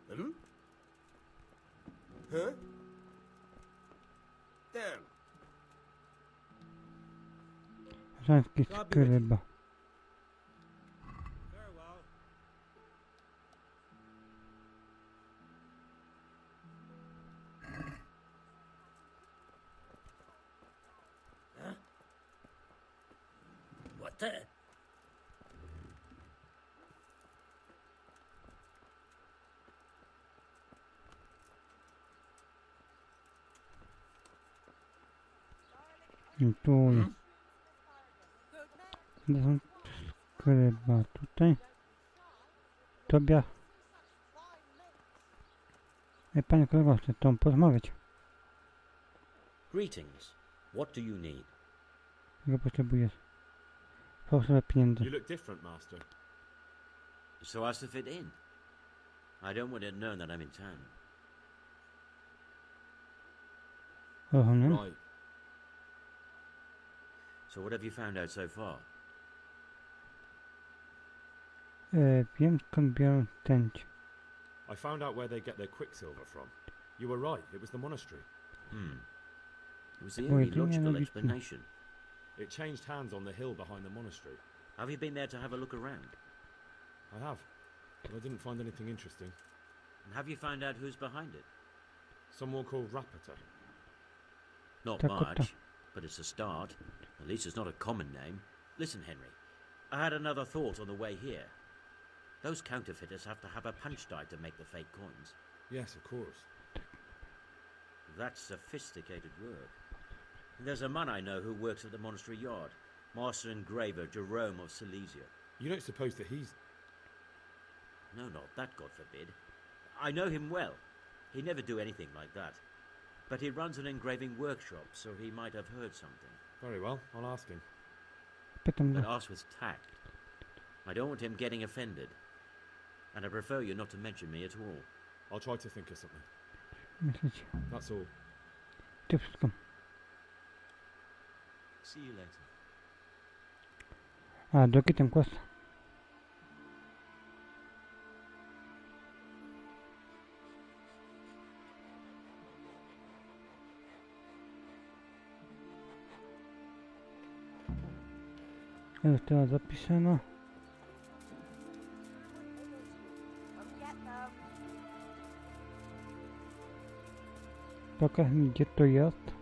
Hmm? Huh? Damn. Żeński skryba. Farewell. Huh? What the? I tu jest. Skryba tutaj. Tobie. Panie kolego, chcę z tobą porozmawiać. Greetings. What do you need? Czego potrzebujesz? Proszę pieniędzy. You look different, Master. So as to fit in. I don't want it known that I'm in town. Rozumiem. Right. So what have you found out so far? Wiem skąd biorą tęć. I found out where they get their quicksilver from. You were right, it was the monastery. It was the only logical explanation. It changed hands on the hill behind the monastery. Have you been there to have a look around? I have, but I didn't find anything interesting. And have you found out who's behind it? Someone called Rapata. Not Dakota. much, but it's a start. At least it's not a common name. Listen, Henry, I had another thought on the way here. Those counterfeiters have to have a punch die to make the fake coins. Yes, of course. That's sophisticated work. There's a man I know who works at the monastery yard, Master Engraver Jerome of Silesia. You don't suppose that he's... No, not that, God forbid. I know him well. He'd never do anything like that. But he runs an engraving workshop, so he might have heard something. Very well, I'll ask him. But ask with tact. I don't want him getting offended. And I prefer you not to mention me at all. I'll try to think of something. Myślicie. That's all. To wszystko. See you later. A, drugi ten quest. Już teraz zapisano. Pokaż mi, gdzie to jest.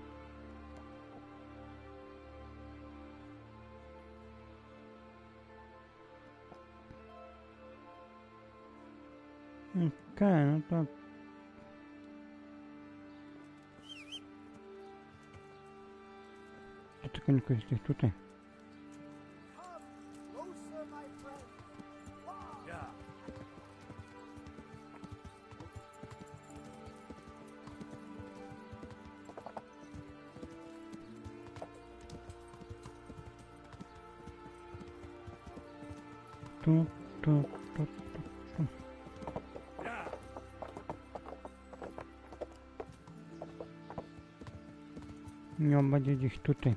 Okej, no to... Dlaczego nie korzystasz tutaj? Tu. Nie, on będzie gdzieś tutaj.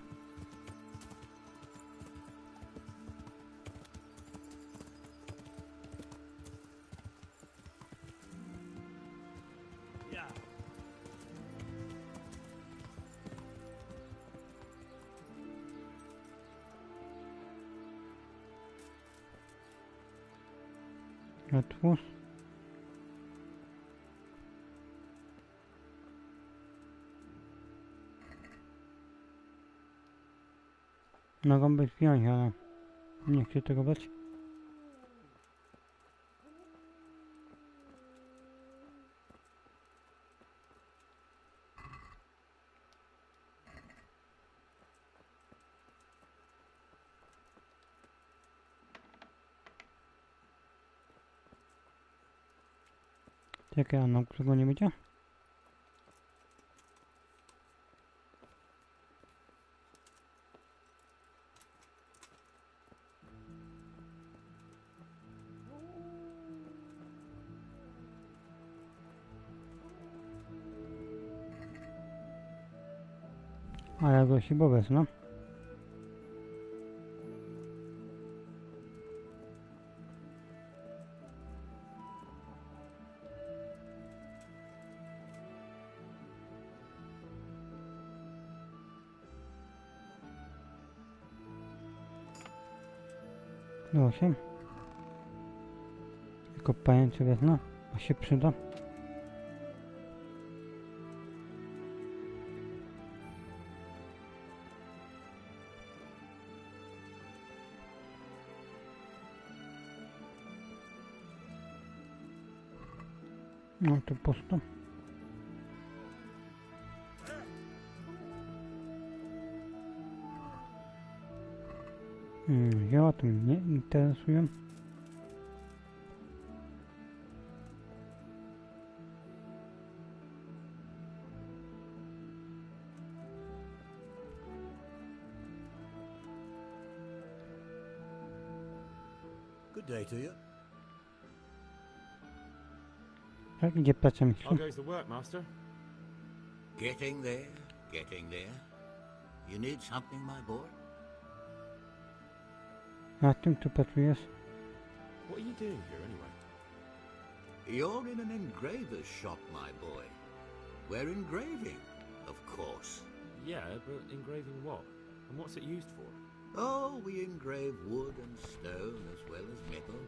Otwórz. Mogą być wziąć, ale nie chcę tego brać. Czekaj, a na którego nie będzie? A ja go się wezmę. No 8. Tylko pajęcie wezmę, a się przyda. No to pusto. Ja to mnie nie interesują. Good day to you. Tak, gdzie praca, How mistrzu? goes the work, master? Getting there, getting there. You need something, my boy? Na tym tu pracujesz? What are you doing here, anyway? You're in an engraver's shop, my boy. We're engraving, of course. Yeah, but engraving what? And what's it used for? Oh, we engrave wood and stone as well as metal.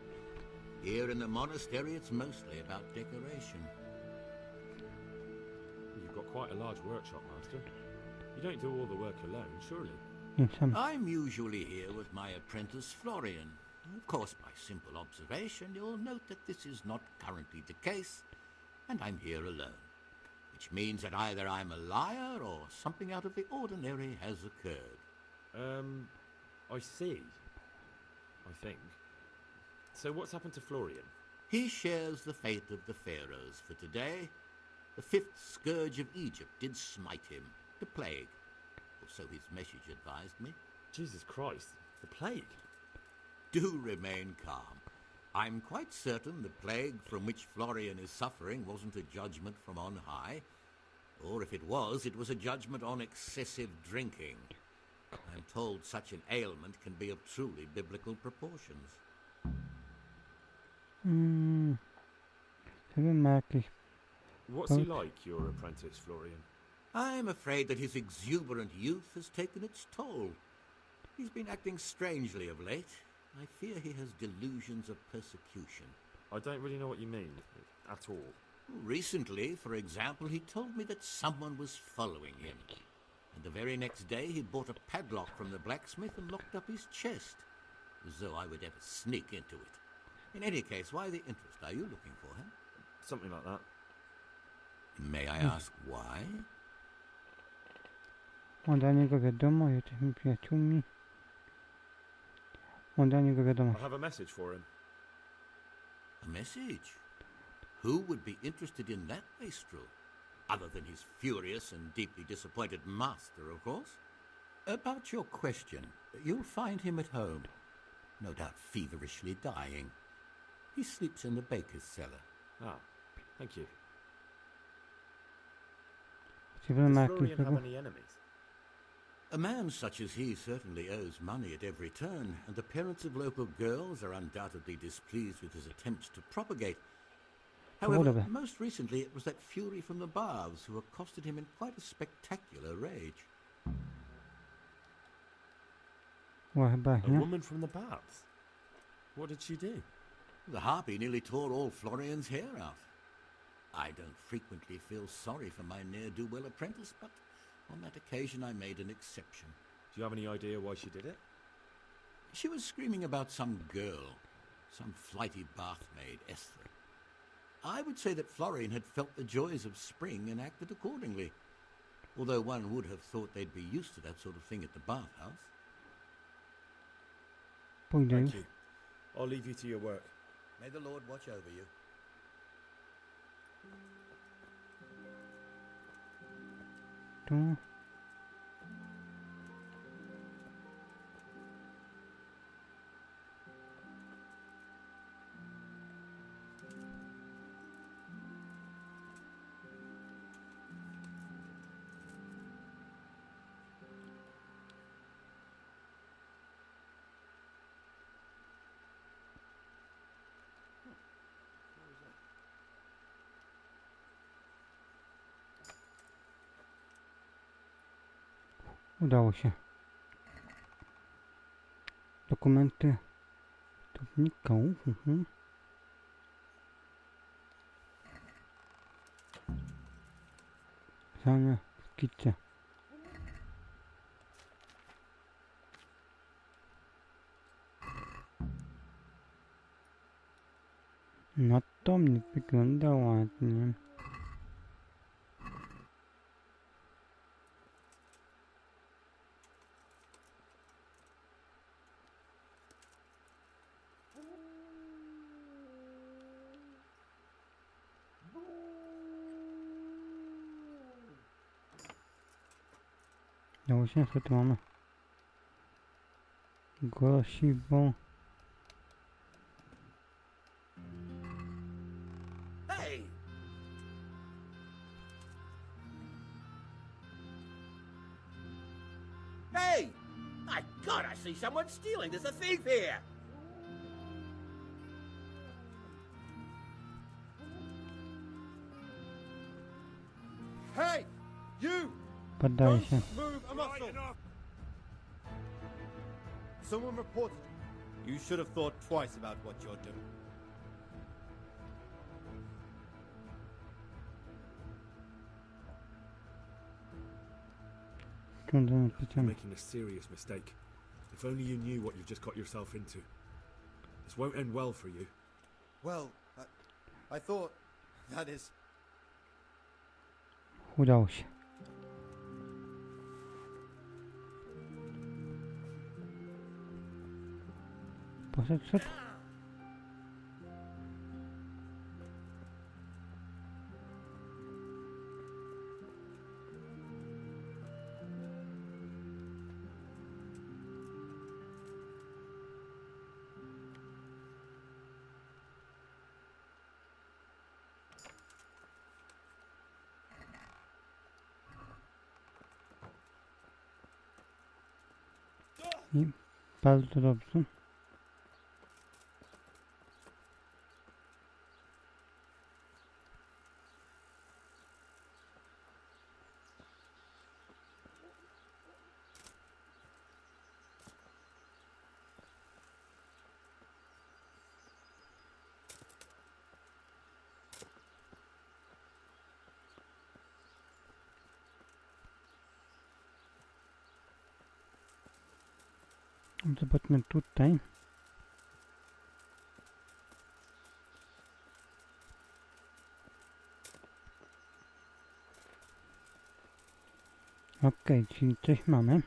Here in the monastery, it's mostly about decoration. You've got quite a large workshop, master. You don't do all the work alone, surely? I'm usually here with my apprentice Florian. Of course, by simple observation, you'll note that this is not currently the case, and I'm here alone. Which means that either I'm a liar or something out of the ordinary has occurred. I see. I think. So what's happened to Florian? He shares the fate of the pharaohs for today. The fifth scourge of Egypt did smite him, the plague. Or so his message advised me. Jesus Christ, the plague? Do remain calm. I'm quite certain the plague from which Florian is suffering wasn't a judgment from on high. Or if it was a judgment on excessive drinking. I'm told such an ailment can be of truly biblical proportions. What's he like, your apprentice, Florian? I'm afraid that his exuberant youth has taken its toll. He's been acting strangely of late. I fear he has delusions of persecution. I don't really know what you mean, at all. Recently, for example, he told me that someone was following him. And the very next day he bought a padlock from the blacksmith and locked up his chest. As though I would ever sneak into it. In any case, why the interest? Are you looking for him? Something like that. May I ask why? Od niego wiadomo, jesteśmy przyjaciółmi. Od niego wiadomo. I have a message for him. A message? Who would be interested in that wastrel? Other than his furious and deeply disappointed master, of course. About your question, you'll find him at home. No doubt feverishly dying. He sleeps in the baker's cellar. Ah, thank you. Does Florian have any enemies? A man such as he certainly owes money at every turn, and the parents of local girls are undoubtedly displeased with his attempts to propagate. However, most recently it was that fury from the baths who accosted him in quite a spectacular rage. A woman from the baths? What did she do? The harpy nearly tore all Florian's hair out. I don't frequently feel sorry for my ne'er-do-well apprentice, but on that occasion I made an exception. Do you have any idea why she did it? She was screaming about some girl, some flighty bath maid, Esther. I would say that Florian had felt the joys of spring and acted accordingly, although one would have thought they'd be used to that sort of thing at the bathhouse. Thank you. I'll leave you to your work. May the Lord watch over you. Tu. Udało się. Dokumenty studników. Same skice. No to mnie wygląda ładnie. No właśnie, co tu mamy? Głosiwo. Hey! Hey! My God, I see someone stealing. There's a thief here. Hey! You! Poddaję się. Move a muscle! Someone reported you. You should have thought twice about what you're doing. You're making a serious mistake. If only you knew what you've just got yourself into. This won't end well for you. Well, I thought, that is... Udało się. Poszedł. I bardzo dobrze. Zobaczmy tutaj. Okej, czyli coś mamy.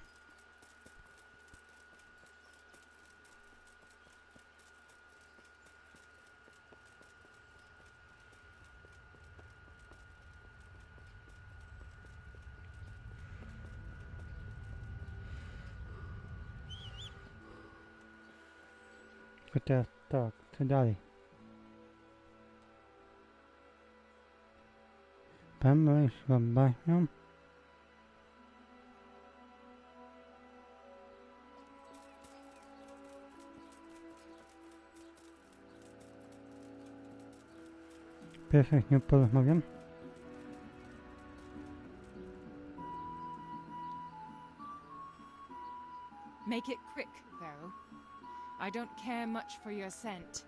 I teraz tak, co dalej? Pomyśl baśnią. Pierwsze z nią porozmawiam. Make it quick, though. I don't care much for your scent.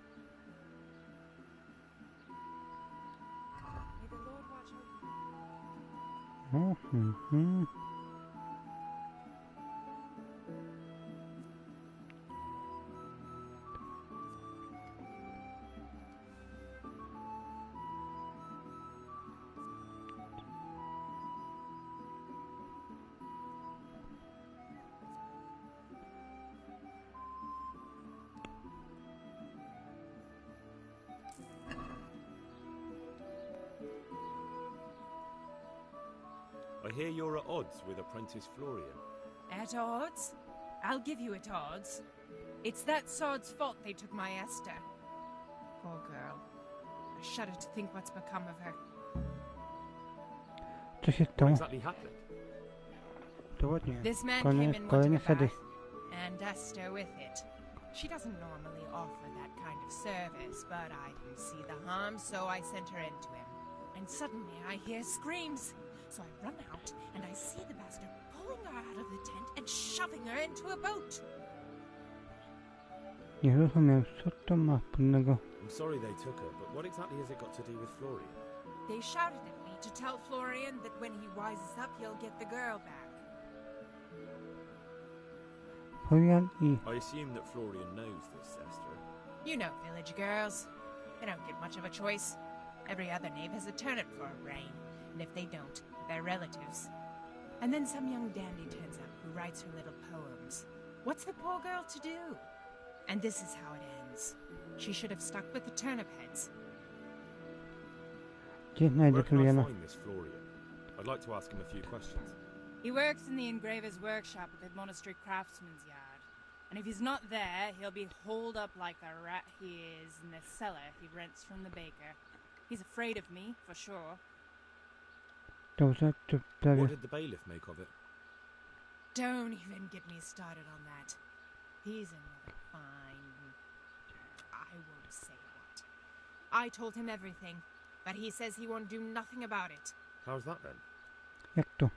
I hear you're at odds with apprentice Florian. At odds? I'll give you at odds. It's that sod's fault they took my Esther. Poor girl. I shudder to think what's become of her. Co się What stało? exactly happened? Dowodnie. This man came in wanting Kolejny a wtedy. bath, and Esther with it. She doesn't normally offer that kind of service, but I didn't see the harm, so I sent her into him. And suddenly I hear screams. So I run out, and I see the bastard pulling her out of the tent and shoving her into a boat. Nie rozumiem, co to ma wspólnego. I'm sorry they took her, but what exactly has it got to do with Florian? They shouted at me to tell Florian that when he wises up, he'll get the girl back. Florian i... I assume that Florian knows this, Esther. You know village girls. They don't get much of a choice. Every other knave has a turnip for a brain, and if they don't, they're relatives. And then some young dandy turns up who writes her little poems. What's the poor girl to do? And this is how it ends. She should have stuck with the turnip heads. Gdzie znajdę Where can I Floriana? find this Florian? I'd like to ask him a few questions. He works in the engraver's workshop at the monastery craftsman's yard. And if he's not there, he'll be holed up like the rat he is in the cellar he rents from the baker. He's afraid of me, for sure. Dobrze, to prawie. What did the bailiff make of it? Don't even get me started on that. He's another fine... I won't say what. I told him everything, but he says he won't do nothing about it. How's that then? Jak to?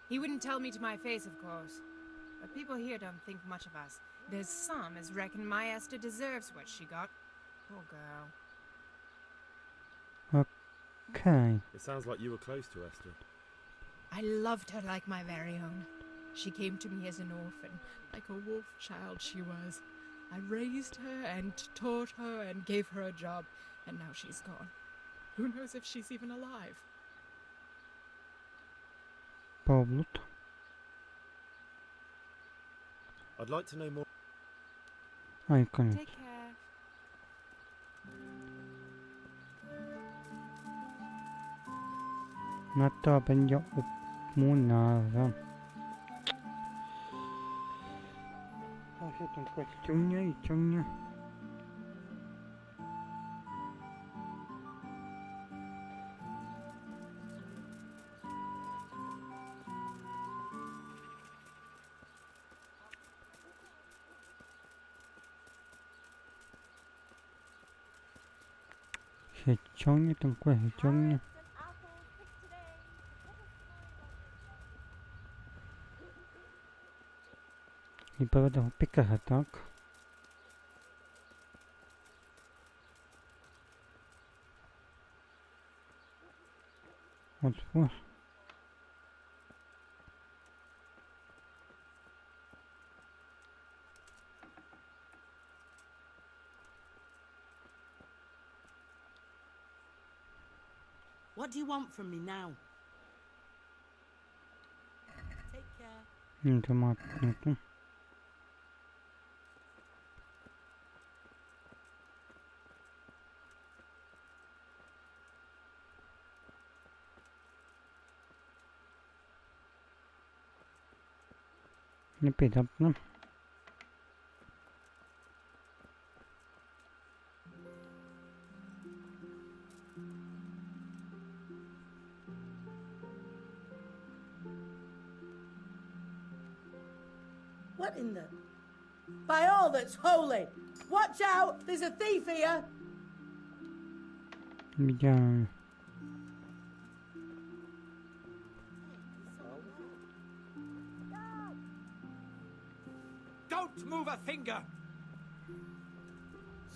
He wouldn't tell me to my face, of course. But people here don't think much of us. There's some as reckon my Esther deserves what she got. Poor girl. Okay. It sounds like you were close to Esther. I loved her like my very own. She came to me as an orphan, like a wolf child she was. I raised her and taught her and gave her a job, and now she's gone. Who knows if she's even alive? Powrót. I'd like to know more. A i koniec. Take care. No to będzie upmunara. A się tą kość ciągnie i ciągnie. Się ciągnie, tą kość się ciągnie. I powiada o piekach, tak? Otwórz. What do you want from me now? Take care. Nie, to ma... Nie, to. Lepiej zamknę. What in the... By all that's holy! Watch out! There's a thief here! Widziałem. Don't move a finger!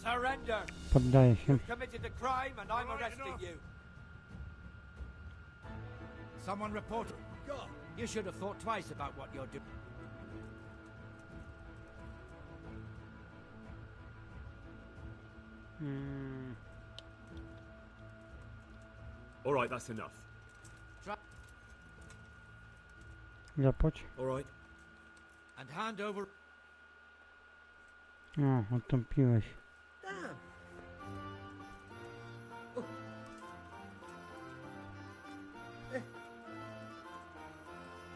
Surrender! Poddaję się. You've committed a crime and I'm arresting you. Someone report God, you should have thought twice about what you're doing. All right, that's enough. Zapłać. All right. And hand over. O, odtąpiłeś. Damn.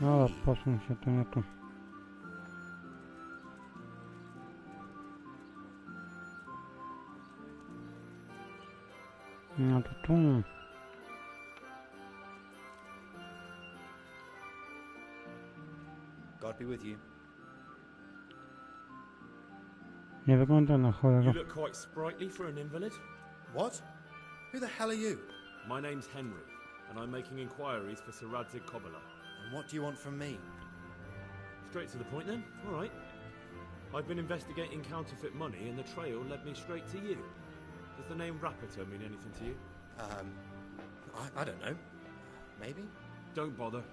No, posuń się to na tu. No to tu. God be with you. Nie wygląda na You chorego. look quite sprightly for an invalid. What? Who the hell are you? My name's Henry, and I'm making inquiries for Sir Radzig Kobyla. And what do you want from me? Straight to the point then? All right. I've been investigating counterfeit money, and the trail led me straight to you. Does the name Rapiter mean anything to you? I don't know. Maybe? Don't bother.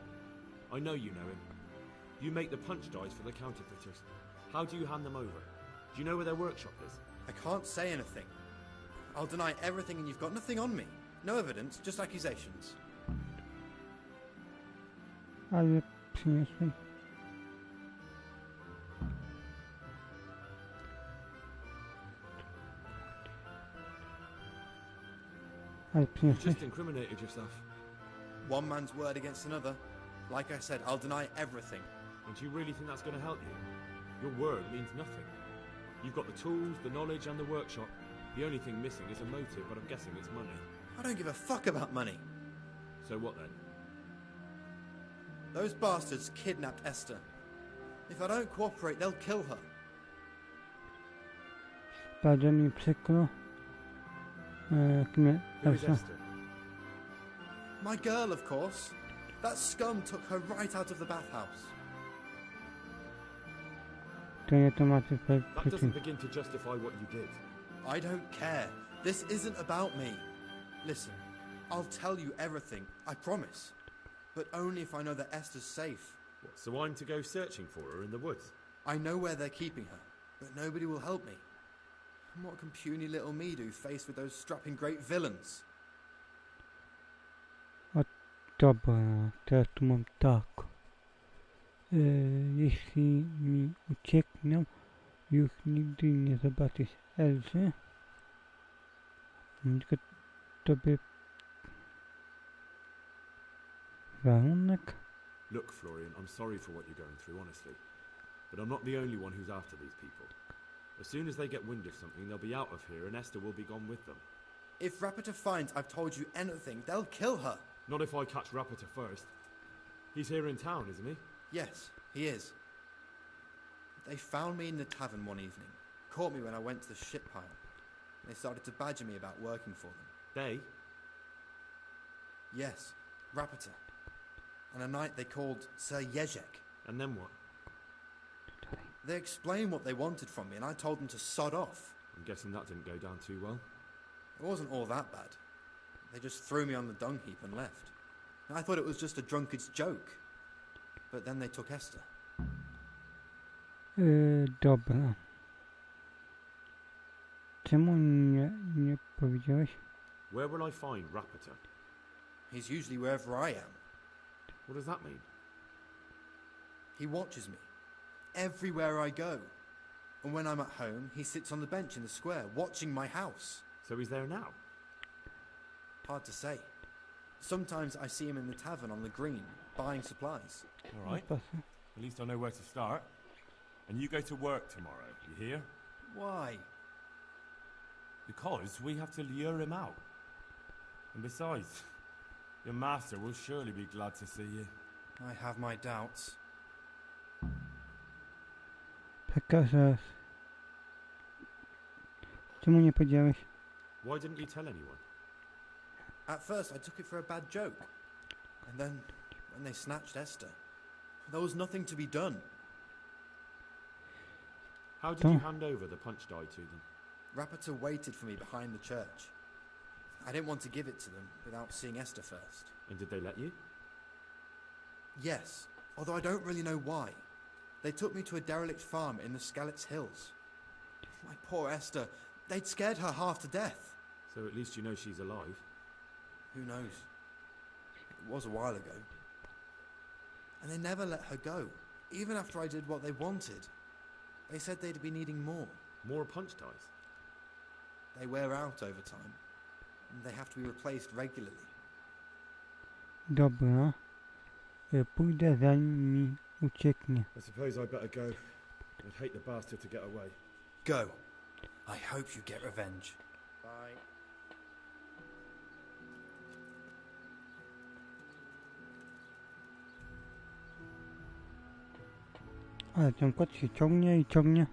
I know you know him. You make the punch dies for the counterfeiters. How do you hand them over? Do you know where their workshop is? I can't say anything. I'll deny everything and you've got nothing on me. No evidence, just accusations. Ale przyniosłem. Ale You przyniosłeś. just incriminated yourself. One man's word against another. Like I said, I'll deny everything. And do you really think that's going to help you? Your word means nothing. You've got the tools, the knowledge, and the workshop. The only thing missing is a motive, but I'm guessing it's money. I don't give a fuck about money. So what then? Those bastards kidnapped Esther. If I don't cooperate, they'll kill her. Bardzo mi przykro. Kim Who is Elsa? Esther? My girl, of course. That scum took her right out of the bathhouse. To nie tematy That przyczyn. doesn't begin to justify what you did. I don't care. This isn't about me. Listen, I'll tell you everything, I promise. But only if I know that Esther's safe. What, so I'm to go searching for her in the woods? I know where they're keeping her, but nobody will help me. And what can puny little me do faced with those strapping great villains? Dobra, teraz tu mam tak. Jeśli mi uciekną, już nigdy nie zobaczysz Elzy. Tylko tobie warunek. Look, Florian, I'm sorry for what you're going through, honestly. But I'm not the only one who's after these people. As soon as they get wind of something, they'll be out of here and Esther will be gone with them. If Rapiter finds I've told you anything, they'll kill her. Not if I catch Rapiter first. He's here in town, isn't he? Yes, he is. They found me in the tavern one evening, caught me when I went to the ship pile. They started to badger me about working for them. They? Yes, Rapiter. And a knight they called Sir Jezek. And then what? They explained what they wanted from me and I told them to sod off. I'm guessing that didn't go down too well. It wasn't all that bad. They just threw me on the dung heap and left. I thought it was just a drunkard's joke. But then they took Esther. Dobra. Czemu nie powiedziałeś? Where will I find Rapiter? He's usually wherever I am. What does that mean? He watches me. Everywhere I go. And when I'm at home, he sits on the bench in the square, watching my house. So he's there now? Hard to say. Sometimes I see him in the tavern on the green, buying supplies. All right. At least I know where to start. And you go to work tomorrow, you hear? Why? Because we have to lure him out. And besides, your master will surely be glad to see you. I have my doubts. Przekażesz. Czemu nie powiedziałeś? Why didn't you tell anyone? At first I took it for a bad joke. And then, when they snatched Esther, there was nothing to be done. How did you hand over the punch die to them? Rapiter waited for me behind the church. I didn't want to give it to them without seeing Esther first. And did they let you? Yes, although I don't really know why. They took me to a derelict farm in the Skalitz Hills. My poor Esther, they'd scared her half to death. So at least you know she's alive. Who knows? It was a while ago. And they never let her go, even after I did what they wanted. They said they'd be needing more. More punch ties? They wear out over time. And they have to be replaced regularly. Dobra. Pójdę zanim mi ucieknie. I suppose I better go. I'd hate the bastard to get away. Go. I hope you get revenge. Bye. Ale ten kot się ciągnie i ciągnie.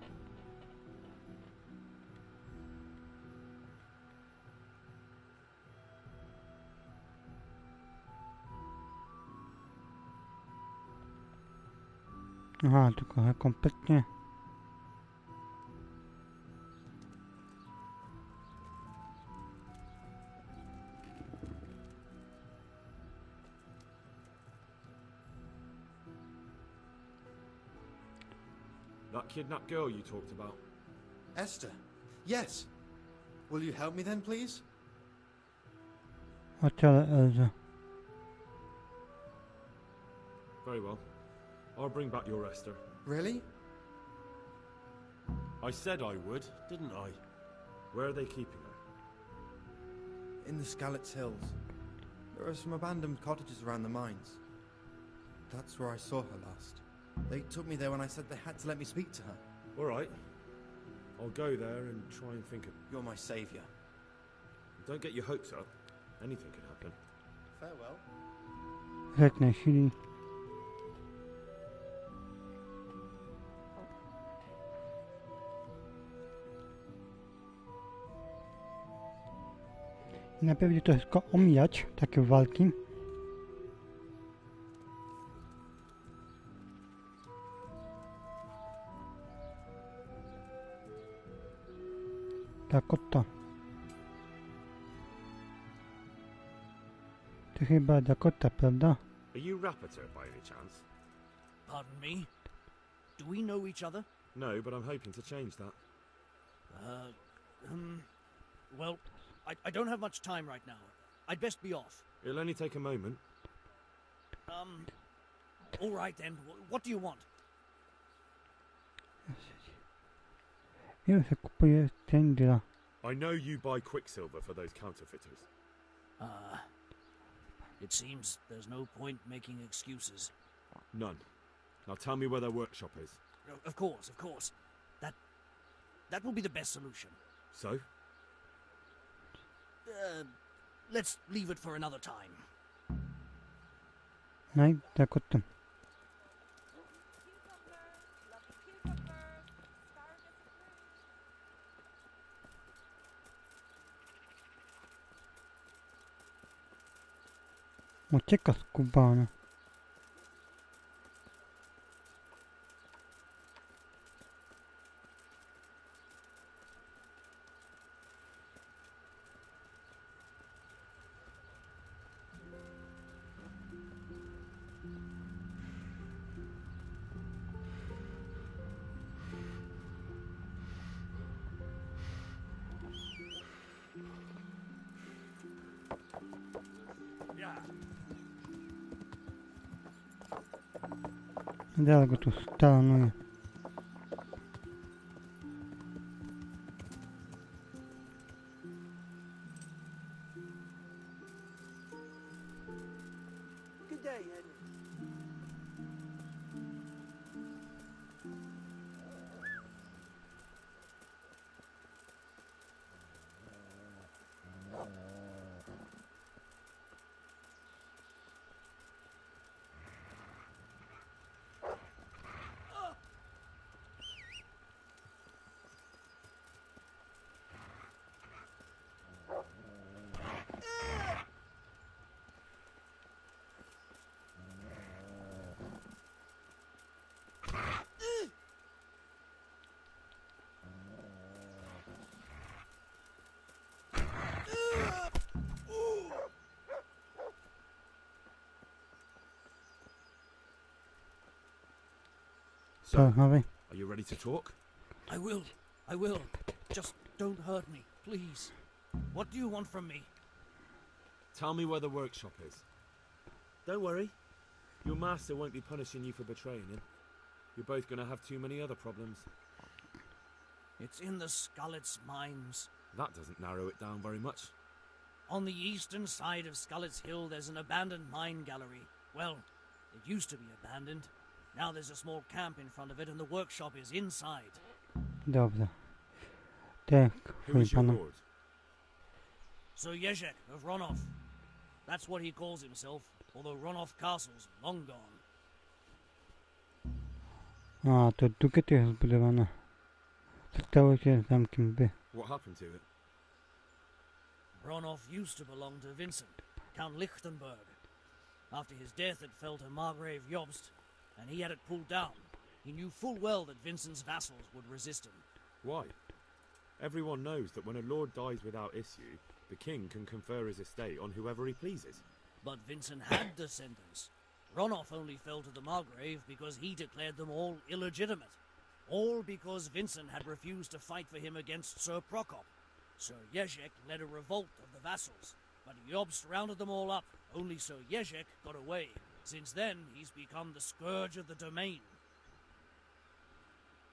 Aha, tylko kompletnie. That kidnapped girl you talked about. Esther. Yes. Will you help me then, please? I'll tell Elsa. Very well. I'll bring back your Esther. Really? I said I would, didn't I? Where are they keeping her? In the Skalitz Hills. There are some abandoned cottages around the mines. That's where I saw her last. They took me there when I said they had to let me speak to her. All right. I'll go there and try and think of... You're my saviour. Don't get your hopes up. Anything can happen. Farewell. Żegnaj, Shiri. Najpierw będzie to wszystko omijać, takie walki. Dakota. To chyba Dakota, prawda? Are you Rapiter by any chance? Pardon me? Do we know each other? No, but I'm hoping to change that. Well, I don't have much time right now. I'd best be off. It'll only take a moment. All right then. What do you want? Wiem, że kupuję Tendra. I know you buy Quicksilver for those counterfeiters. It seems there's no point making excuses. None. Now tell me where their workshop is. Of course, of course. That will be the best solution. So? Let's leave it for another time. Naj, Dakota. Ucieka skubana. Zaraz go tu stalanuję. Good day, Henry. porozmawiaj. Are you ready to talk? I will. Just don't hurt me, please. What do you want from me? Tell me where the workshop is. Don't worry. Your master won't be punishing you for betraying him. You're both going to have too many other problems. It's in the Skullet's mines. That doesn't narrow it down very much. On the eastern side of Skullet's Hill, there's an abandoned mine gallery. Well, it used to be abandoned. Now there's a small camp in front of it, and the workshop is inside. Dobrze. Tak, Who is your pana. lord? Sir Jezek of Ronov. That's what he calls himself, although Ronov Castle's long gone. A, to drugie to jest zbudowane. Stało się zamkiem B. What happened to it? Ronov used to belong to Vincent, Count Lichtenberg. After his death, it fell to Margrave Jobst, and he had it pulled down. He knew full well that Vincent's vassals would resist him. Why? Everyone knows that when a lord dies without issue, the king can confer his estate on whoever he pleases. But Vincent had descendants. Ronov only fell to the Margrave because he declared them all illegitimate. All because Vincent had refused to fight for him against Sir Prokop. Sir Jezek led a revolt of the vassals, but Jobst rounded them all up. Only Sir Jezek got away. Since then, he's become the scourge of the domain.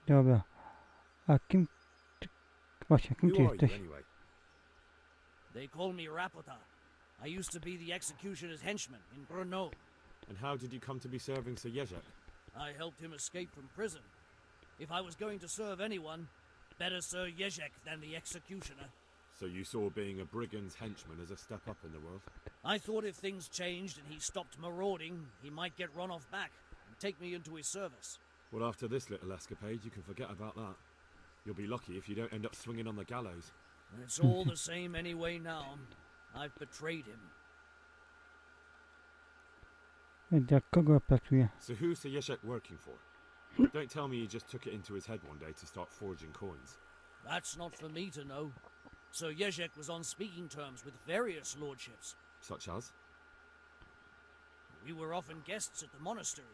Dobra. A kim... Właśnie, kim ty Who are you jesteś? anyway? They call me Rapota. I used to be the executioner's henchman in Brno. And how did you come to be serving Sir Jezek? I helped him escape from prison. If I was going to serve anyone, better Sir Jezek than the executioner. So you saw being a brigand's henchman as a step up in the world? I thought if things changed and he stopped marauding, he might get Ronov back and take me into his service. Well, after this little escapade, you can forget about that. You'll be lucky if you don't end up swinging on the gallows. It's all the same anyway now. I've betrayed him. Dla kogo pracuje? So who's Sir Jezek working for? Don't tell me he just took it into his head one day to start forging coins. That's not for me to know. Sir Jezek was on speaking terms with various lordships. Such as? We were often guests at the monastery,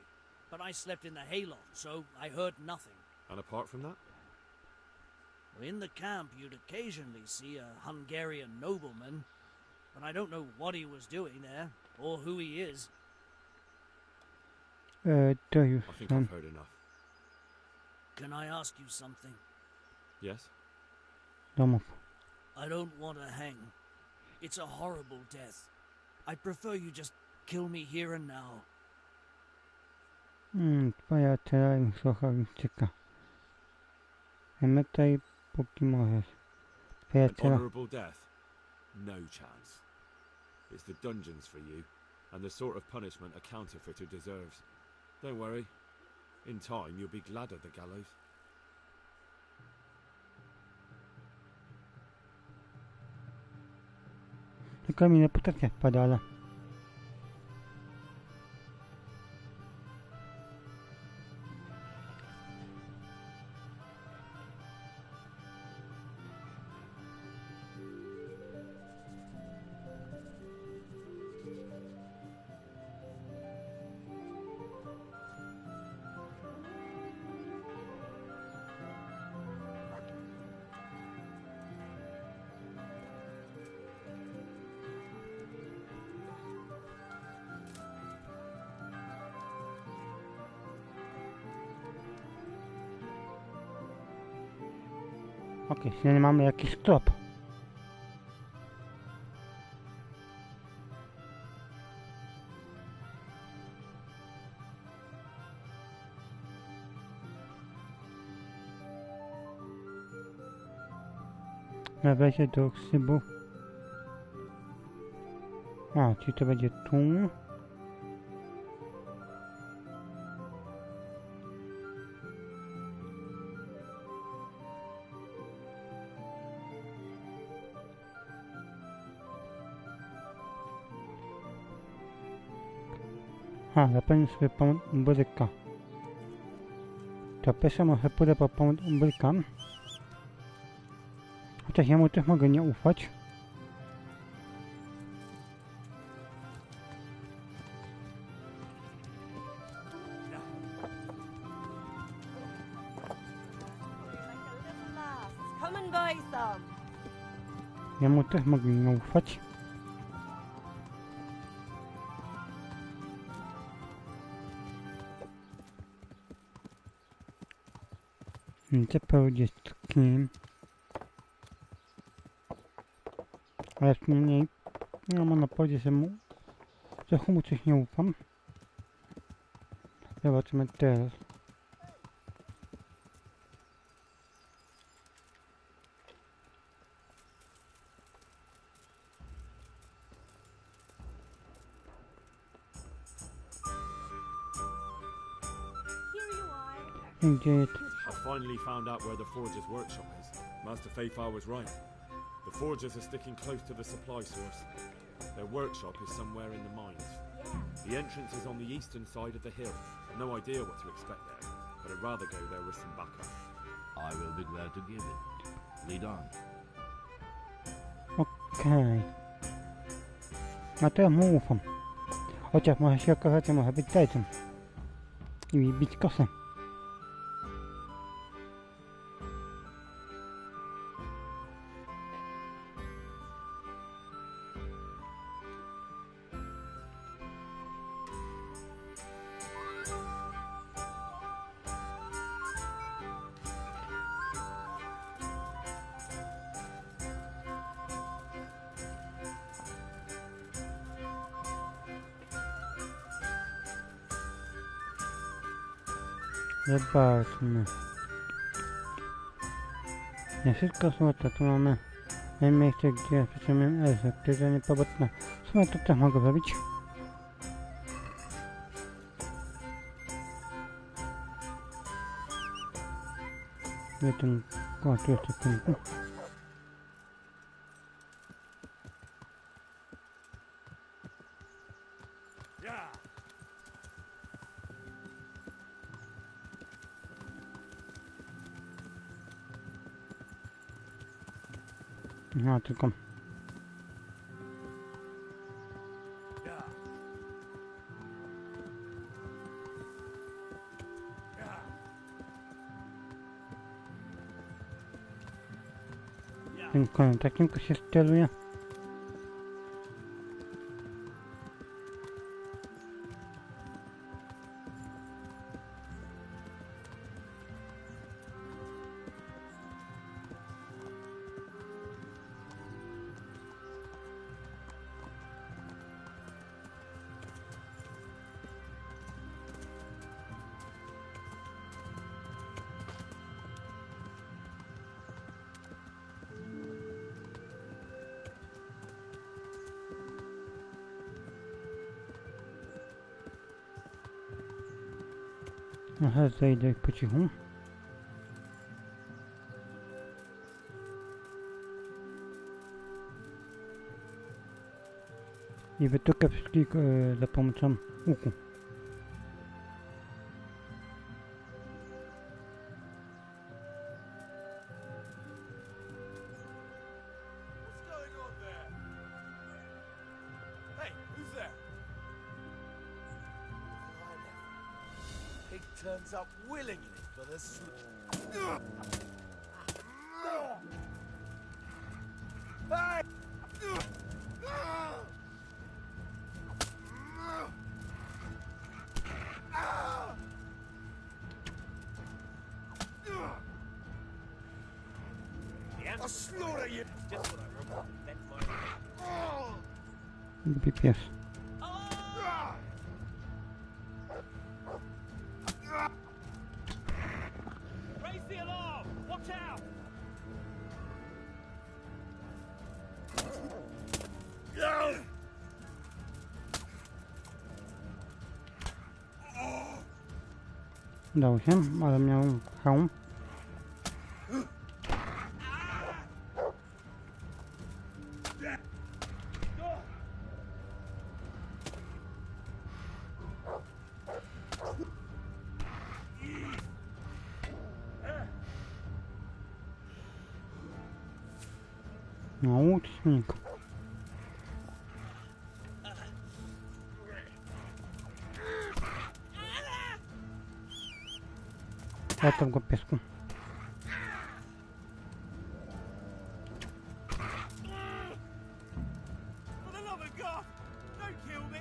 but I slept in the hayloft, so I heard nothing. And apart from that? In the camp, you'd occasionally see a Hungarian nobleman, but I don't know what he was doing there, or who he is. To już I think I've heard enough. Can I ask you something? Yes? Domów. I don't want to hang. It's a horrible death. I'd prefer you just kill me here and now. Twoja cera im słucha czeka. Pamiętaj, póki możesz. Twoja An cera. honourable death? No chance. It's the dungeons for you, and the sort of punishment a counterfeiter deserves. Don't worry. In time, you'll be glad of the gallows. Tylko mi reputacja spada, ale... Okej, okay, mamy jakiś sklep. Na wejście do szybu. A, czyli to będzie tu. Zapewnię sobie pomoc Umberka. To pierwsze może pójdę po pomoc Umberka. Chociaż ja mu też mogę nie ufać. come and buy some. Jemu też mogli nie ufać. Ciepło dzieckiem. Ale przynajmniej na monopolię, że mu coś nie ufam. Zobaczymy teraz. Gdzie jest? I finally found out where the forger's workshop is. Master Fayfar was right. The forgers are sticking close to the supply source. Their workshop is somewhere in the mines. The entrance is on the eastern side of the hill. No idea what to expect there, but I'd rather go there with some backup. I will be glad to give it. Lead on. Okej. A teraz mu ufam. Chociaż może się okazać, że może być zdrajcą. I bić kosę. Zobaczmy. Nie wszystko złoto, tu mamy miejsce, gdzie przytrzymujemy Elzę, które nie powodne. W sumie to też mogę zrobić. Gdzie ten tu jeszcze piękny. No tylko tym koniem takim się steruje. Aha, zejdę po cichu. I wytukę wszystkich za pomocą łuku. Turns up willingly for the Hey! I'll slaughter you! Just what I meant for. Głupi pies. Udało się, ale miał hełm. No, łucznik. Zostaw go, piesku. God! Don't kill me!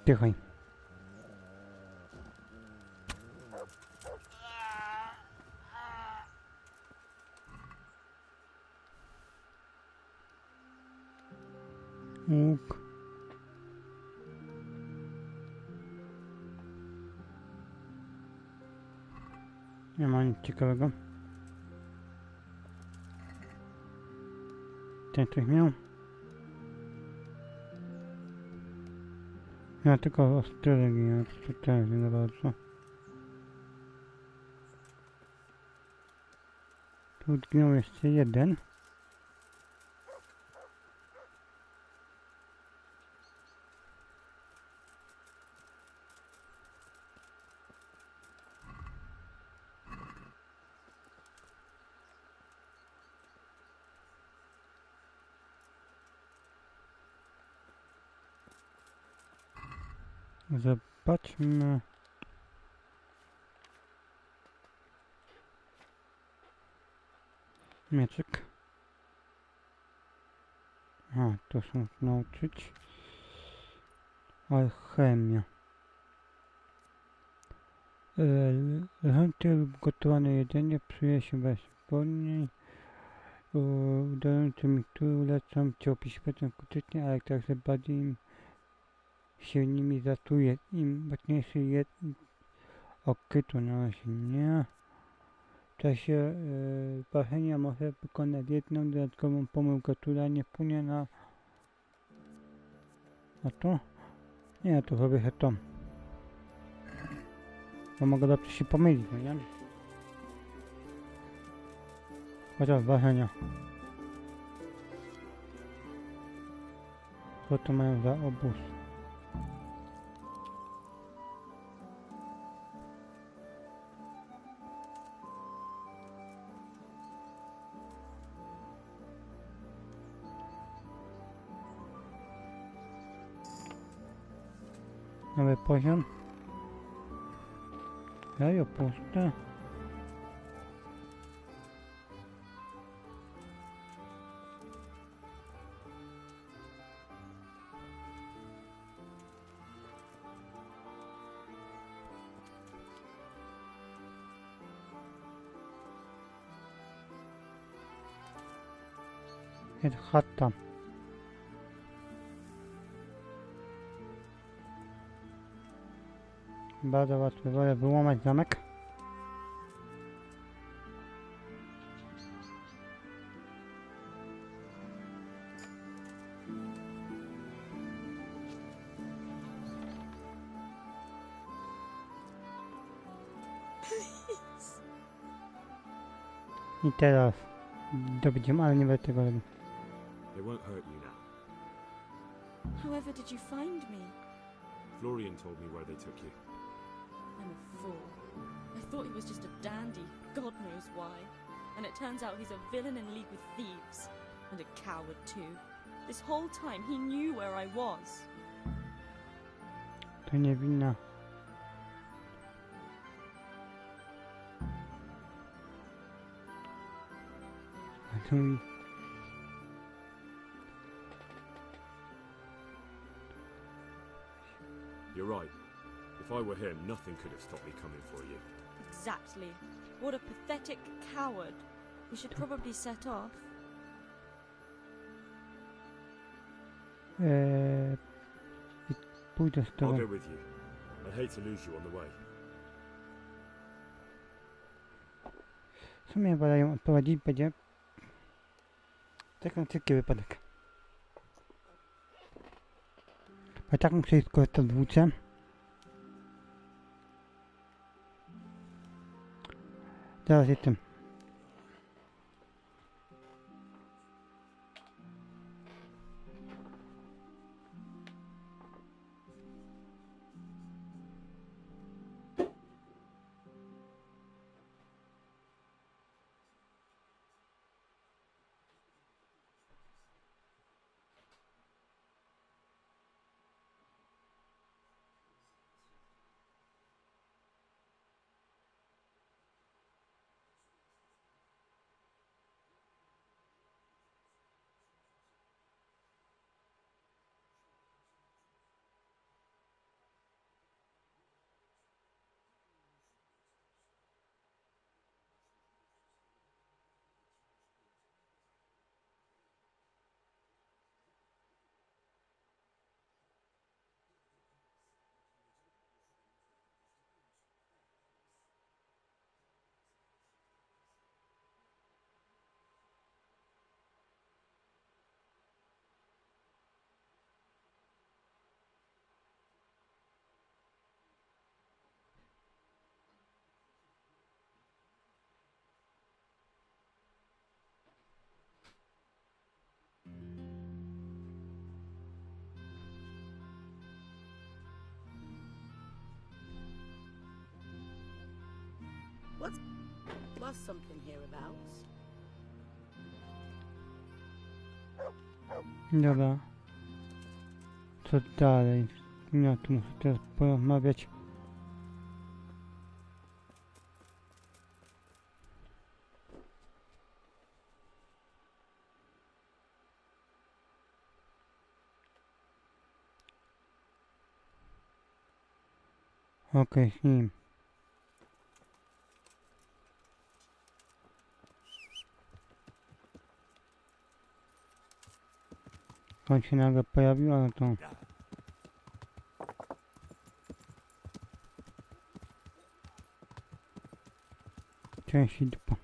Dychaj. Łuk. Nie ma nic ciekawego. Ten coś miał? Ja tylko ostrolegi, a to też nie za bardzo. Tu zginął jeszcze jeden. Zobaczmy. Mieczyk. A, to są nauczyć. Alchemia. Chętnie lub gotowane jedzenie psuje się bezpłodniej. Udające miktury ulecą cię opisywać skutecznie, ale także bardziej im się nimi zatuje. Im mocniejszy jest okrytu na razie nie. W czasie ważenia może wykonać jedną dodatkową pomyłkę, która nie wpłynie na to? Nie, to sobie się to. Bo mogę dobrze się pomylić, no nie? Chociaż ważenia. Co to mają za obóz? Nowy poziom. Jajo puste. Jest chata. Bardzo łatwo wolę wyłamać zamek. I teraz dowiedziemy, ale nie będę tego robił. They won't hurt you now. However did you find me? Florian told me where they took you. I'm a fool. I thought he was just a dandy, God knows why. And it turns out he's a villain in league with thieves. And a coward too. This whole time he knew where I was. To niewinna. You're right. If I were him, nothing could have stopped me coming for you. Exactly. What a pathetic coward. We should probably set off. Pójdę z tobą. I'll go with you. I'd hate to lose you on the way. W sumie wolę ją odprowadzić, będzie tak na wszelki wypadek. A tak muszę skorzystać z włóczy. Zaraz jestem. are something hereabouts. Dobra. Co dalej? Ja tu muszę teraz porozmawiać. Okej, z nim. On się nagle pojawił, ale to... Części dupa.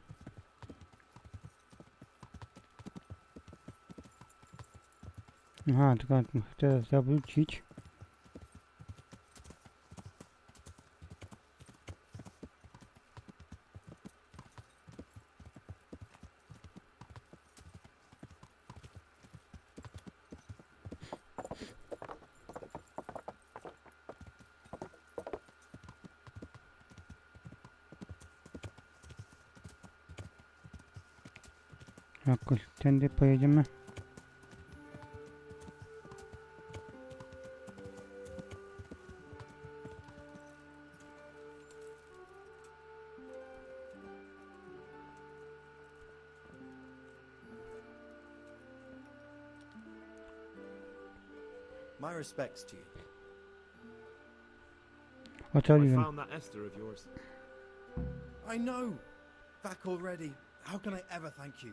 Aha, tylko muszę teraz zawrócić. Jakoś tędy pojedziemy. My respects to you. I found that Esther of yours. I know! Back already. How can I ever thank you?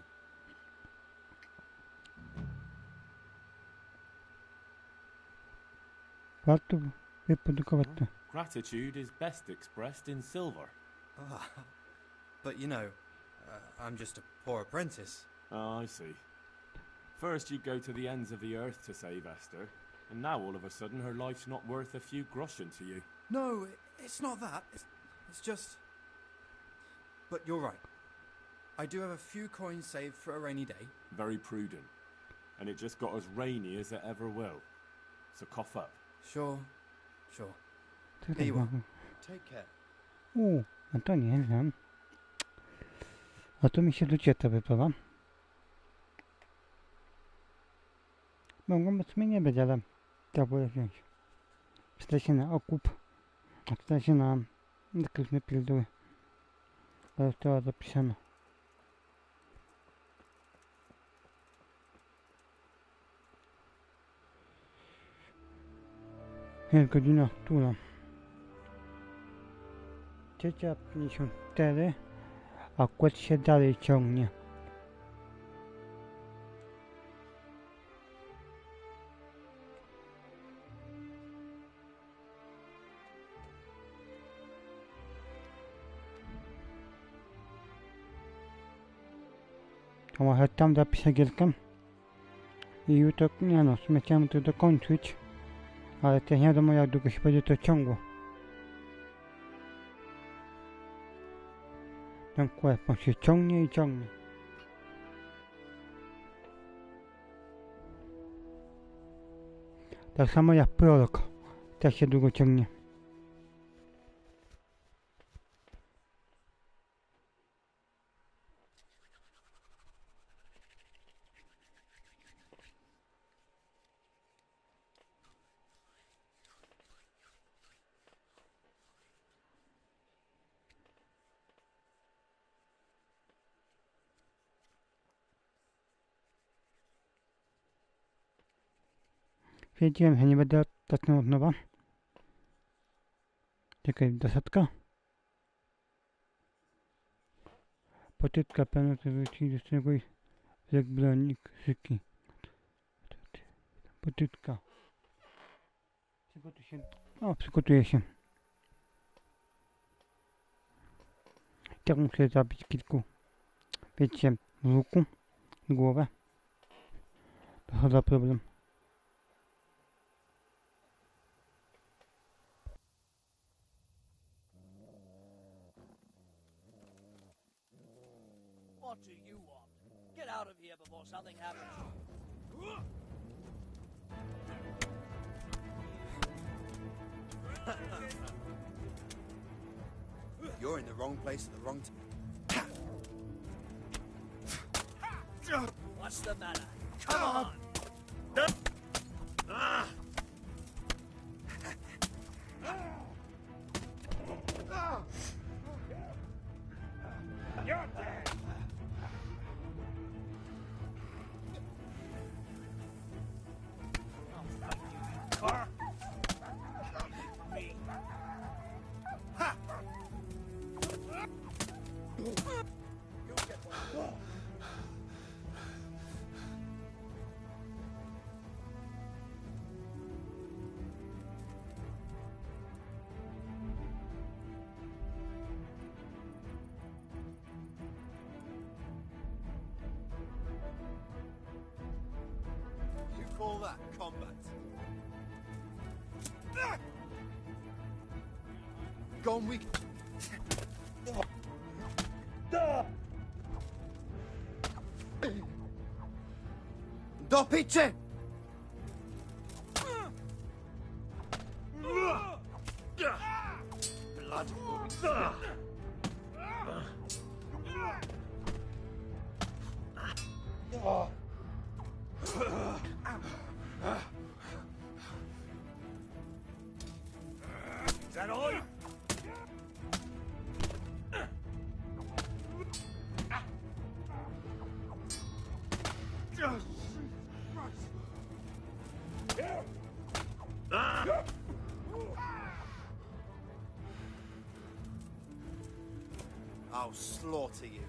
Warto wyprodukować to. Gratitude is best expressed in silver. Ah, but you know, I'm just a poor apprentice. Oh, I see. First you go to the ends of the earth to save Esther, and now all of a sudden her life's not worth a few groschen to you. No, it's not that. It's just... But you're right. I do have a few coins saved for a rainy day. Very prudent. And it just got as rainy as it ever will. So cough up. Sure. Here you are. Take care. A to nie wiem. A to mi się ludzie to wypływa. Mogą być mnie nie być, ale trzeba było wziąć. Przyda się na okup. A przyda się na różne pierdoły. Ale to zapisano. Jest godzina która? 3:54, a kład się dalej ciągnie. A może tam zapiszę gierkę i jutro, nie no, w sumie chciałem to dokończyć, ale też nie wiadomo jak długo się będzie to ciągło. Ten kłep, on się ciągnie i ciągnie. Tak samo jak prorok, też się długo ciągnie. Wiedziałem, że nie będę zaczynał od nowa. Czekaj, dosadka. Potytka pełna to wróci do czego i jak bronik, szyki. Potytka. Przygotuj się. O, przygotuję się. Tak muszę zabić kilku. Wiecie, w łuku, w głowę. To za problem. What do you want? Get out of here before something happens. You're in the wrong place at the wrong time. What's the matter? Come on! You're dead. I'll fight you, you cur! Me. Ha! You'll get one. You call that combat? Gone weak. Do picie! Blood. Is that all? I'll slaughter you.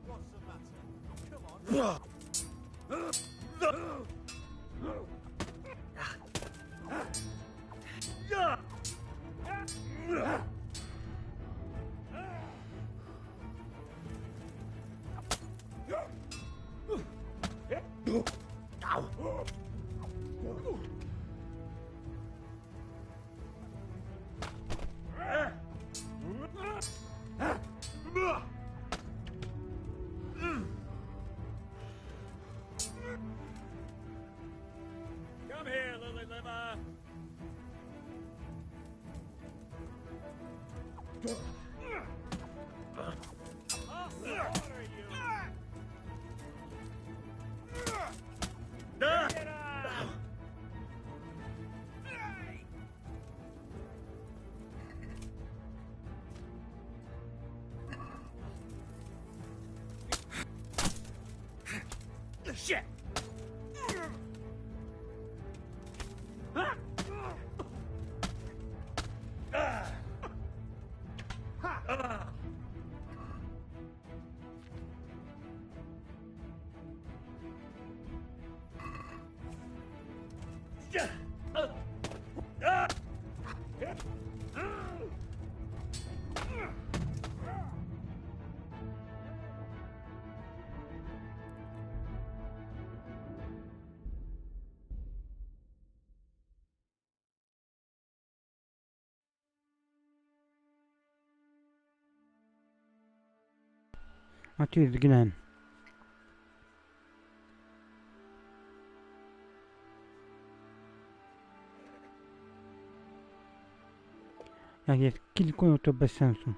What's the matter? Come on. Come here, Lily Liver. I'll slaughter you. Bring it on. Shit. A tu zginąłem. Jak jest kilku, no to bez sensu.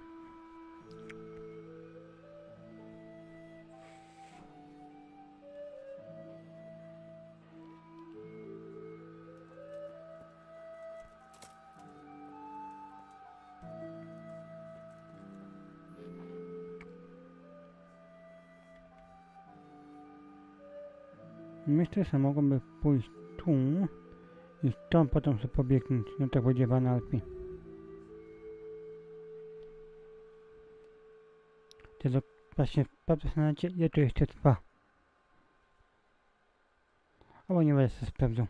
Myślę, że mogłoby pójść tu i stąd potem sobie pobiegnąć na te wodziewane Alpy. Tylko właśnie patrzę na cię, ile to jeszcze trwa. Albo nie będę sobie sprawdzał.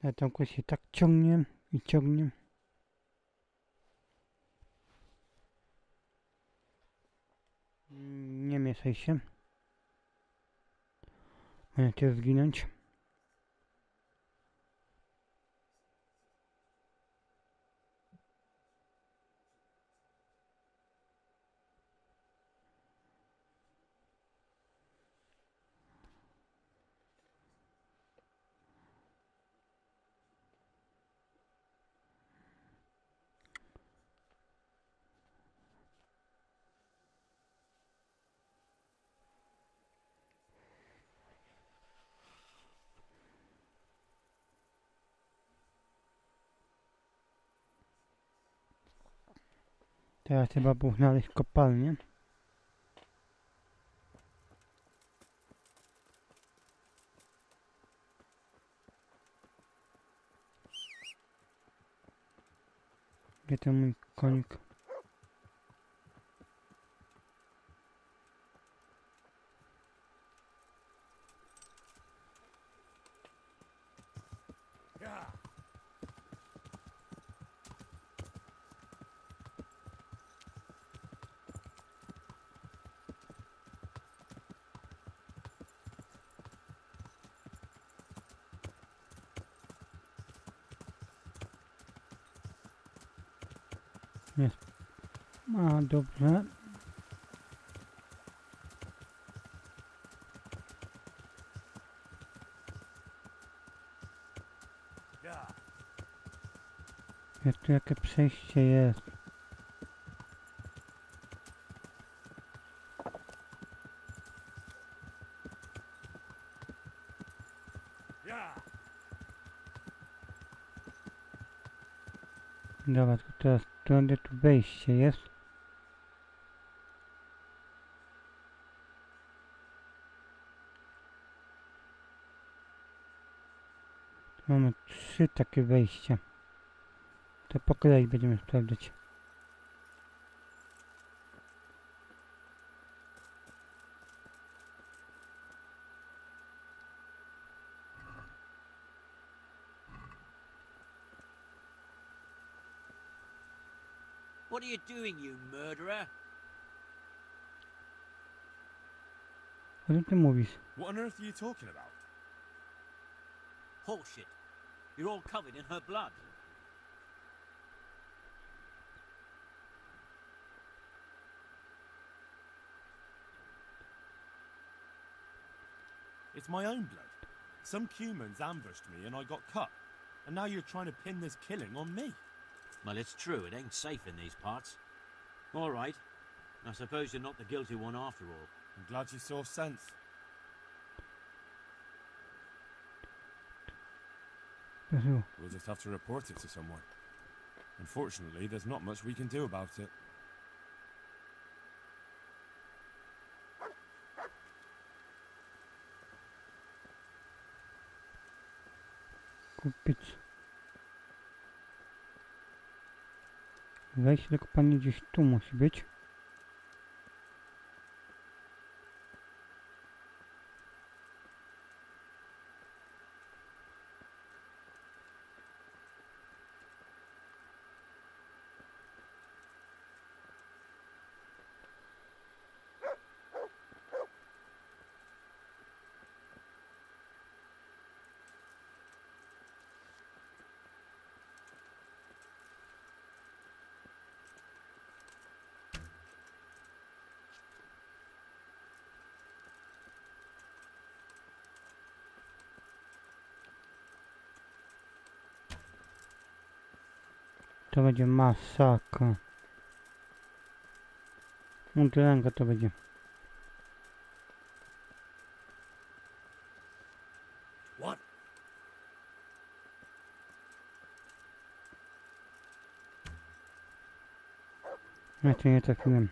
Na tą się tak ciągnie i ciągnie. Nie mieszaj się. Możecie zginąć. Teraz chyba było znaleźć kopalnię. Gdzie ten mój konik? Jest. A, dobrze. Jak tu jakie przejście jest? Dobra, to teraz którędy tu wejście jest? Tu mamy 3 takie wejścia. To po kolei będziemy sprawdzać. What are you doing, you murderer? O czym ty mówisz? What on earth are you talking about? Horseshit. You're all covered in her blood. It's my own blood. Some humans ambushed me and I got cut. And now you're trying to pin this killing on me. Well, it's true. It ain't safe in these parts. All right. I suppose you're not the guilty one after all. I'm glad you saw sense. We'll just have to report it to someone. Unfortunately, there's not much we can do about it. Kupić. Wejście do kopalni gdzieś tu musi być. To będzie masakra. Ręka to będzie. What? Ja cię nie trafiłem.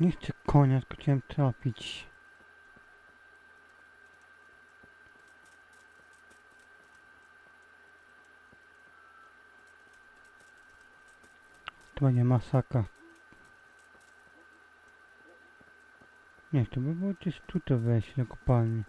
Nie chcę konia, tylko chciałem trafić. To będzie masakra. Nie, to by było gdzieś tutaj wejść do kopalni.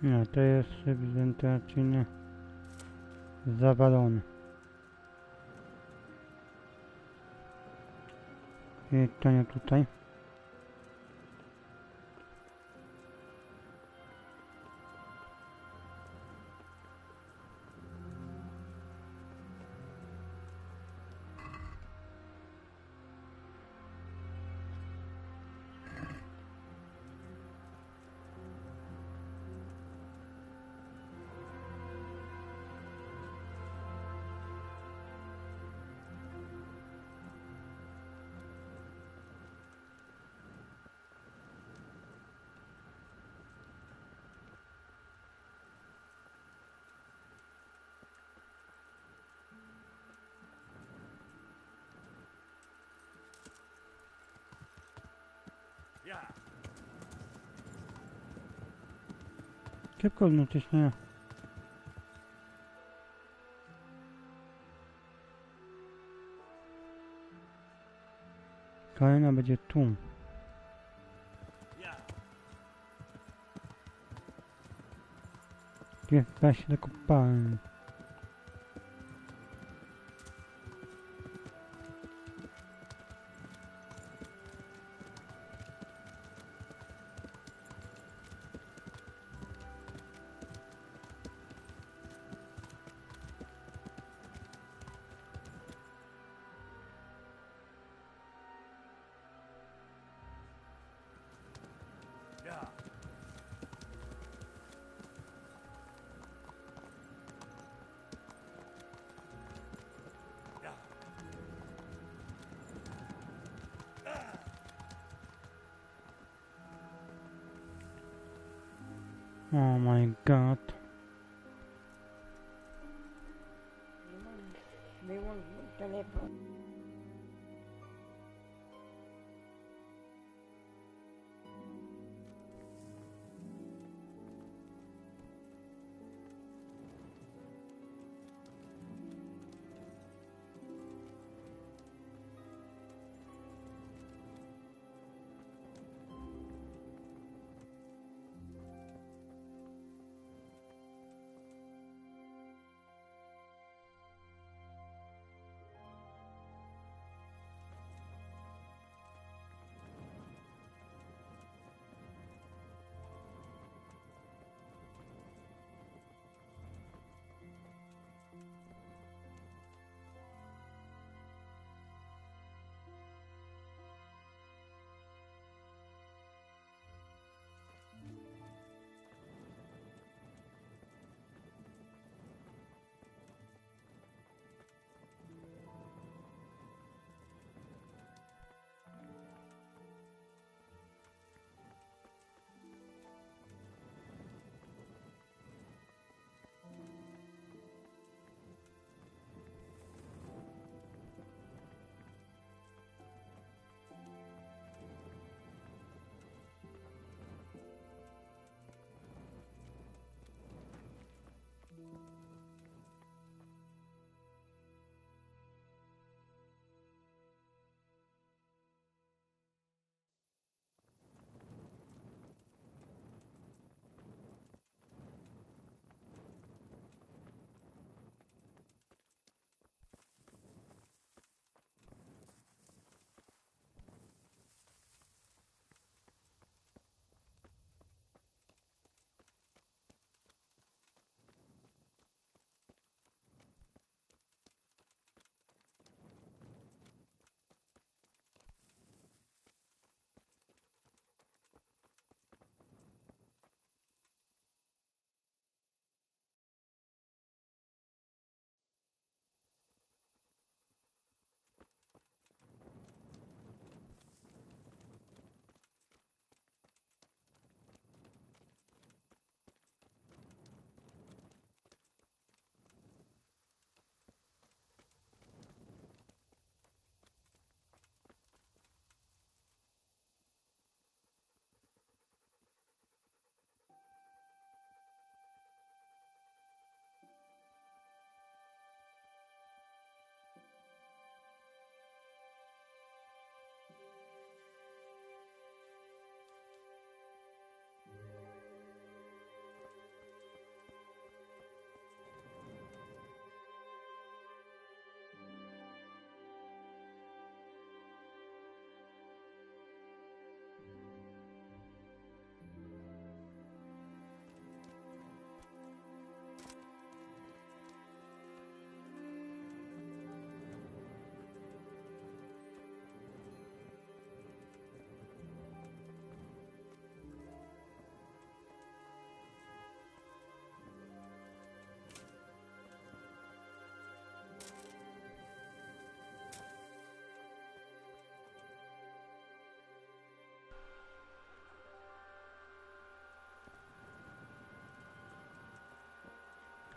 No, to jest ewidentnie zawalone. I to nie tutaj. Szybko jednocześnie. Kolejna będzie tu. Jest wejście do kopalni. Oh my god. Wyłącz telefon.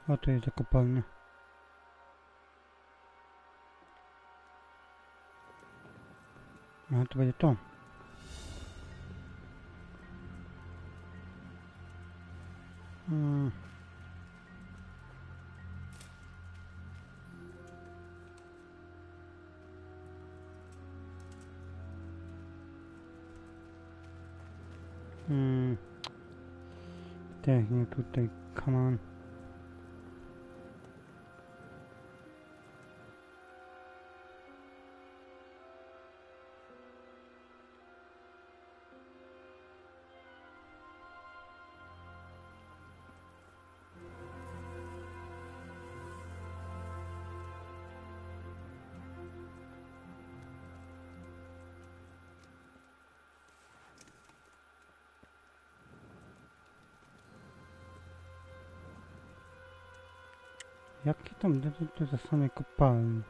O, to jest ta kopalnia. No, to będzie to. Tak, nie tutaj, come on. Jakie tam to za same kopalnie?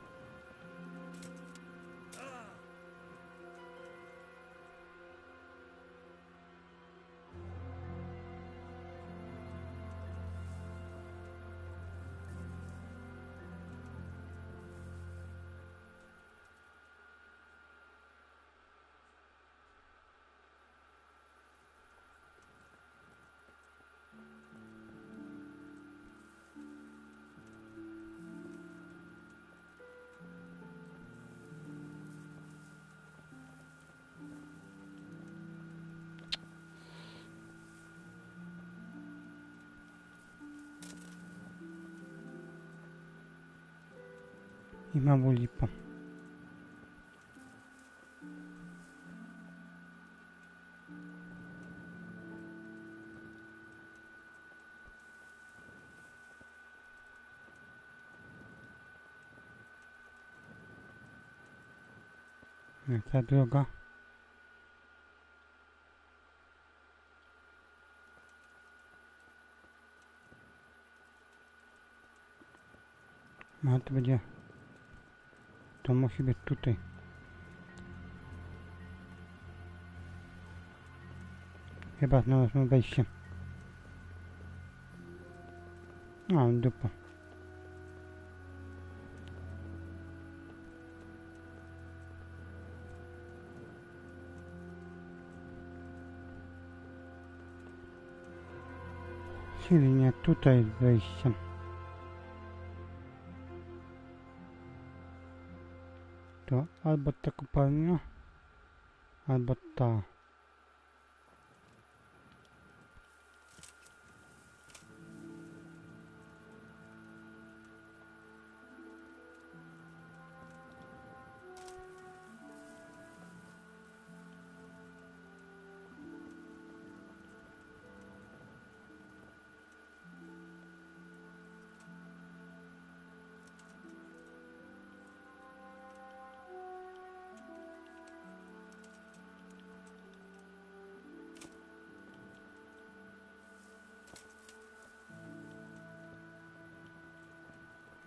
I mało lipa. Ta droga. No to będzie... To musi być tutaj. Chyba znalazłem wejście. No, dupa. Czyli nie tutaj jest wejście. To albo ta kopalnia, albo ta.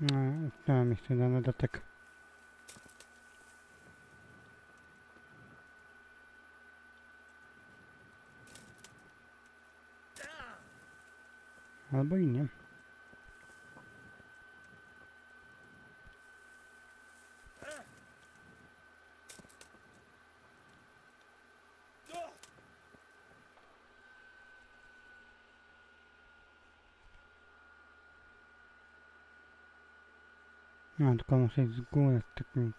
No, chciałem jeszcze na dodatek. Albo i nie. No, tylko muszę iść z góry z takim...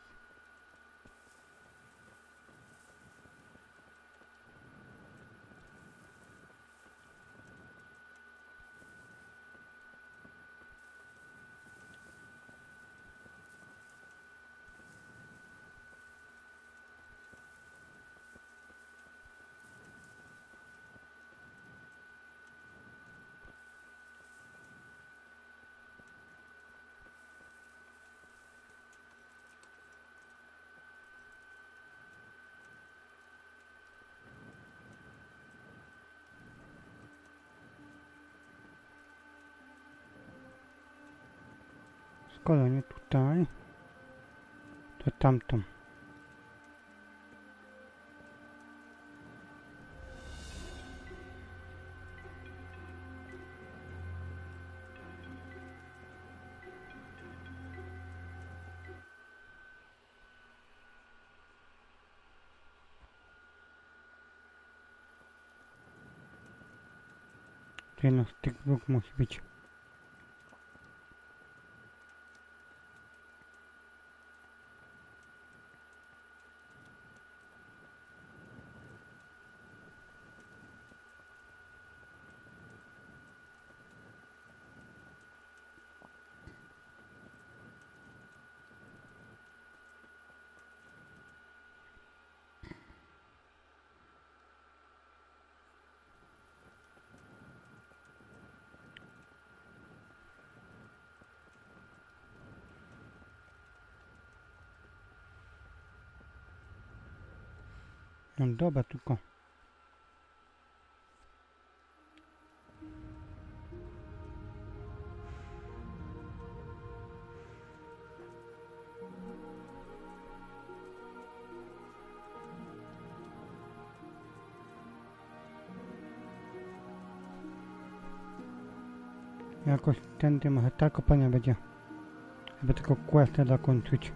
Skoro nie tutaj, to tamtą. To jedno z tych dwóch musi być. No dobra, tylko. Jakoś tędy może ta kopalnia będzie. Żeby tylko questę dokończyć.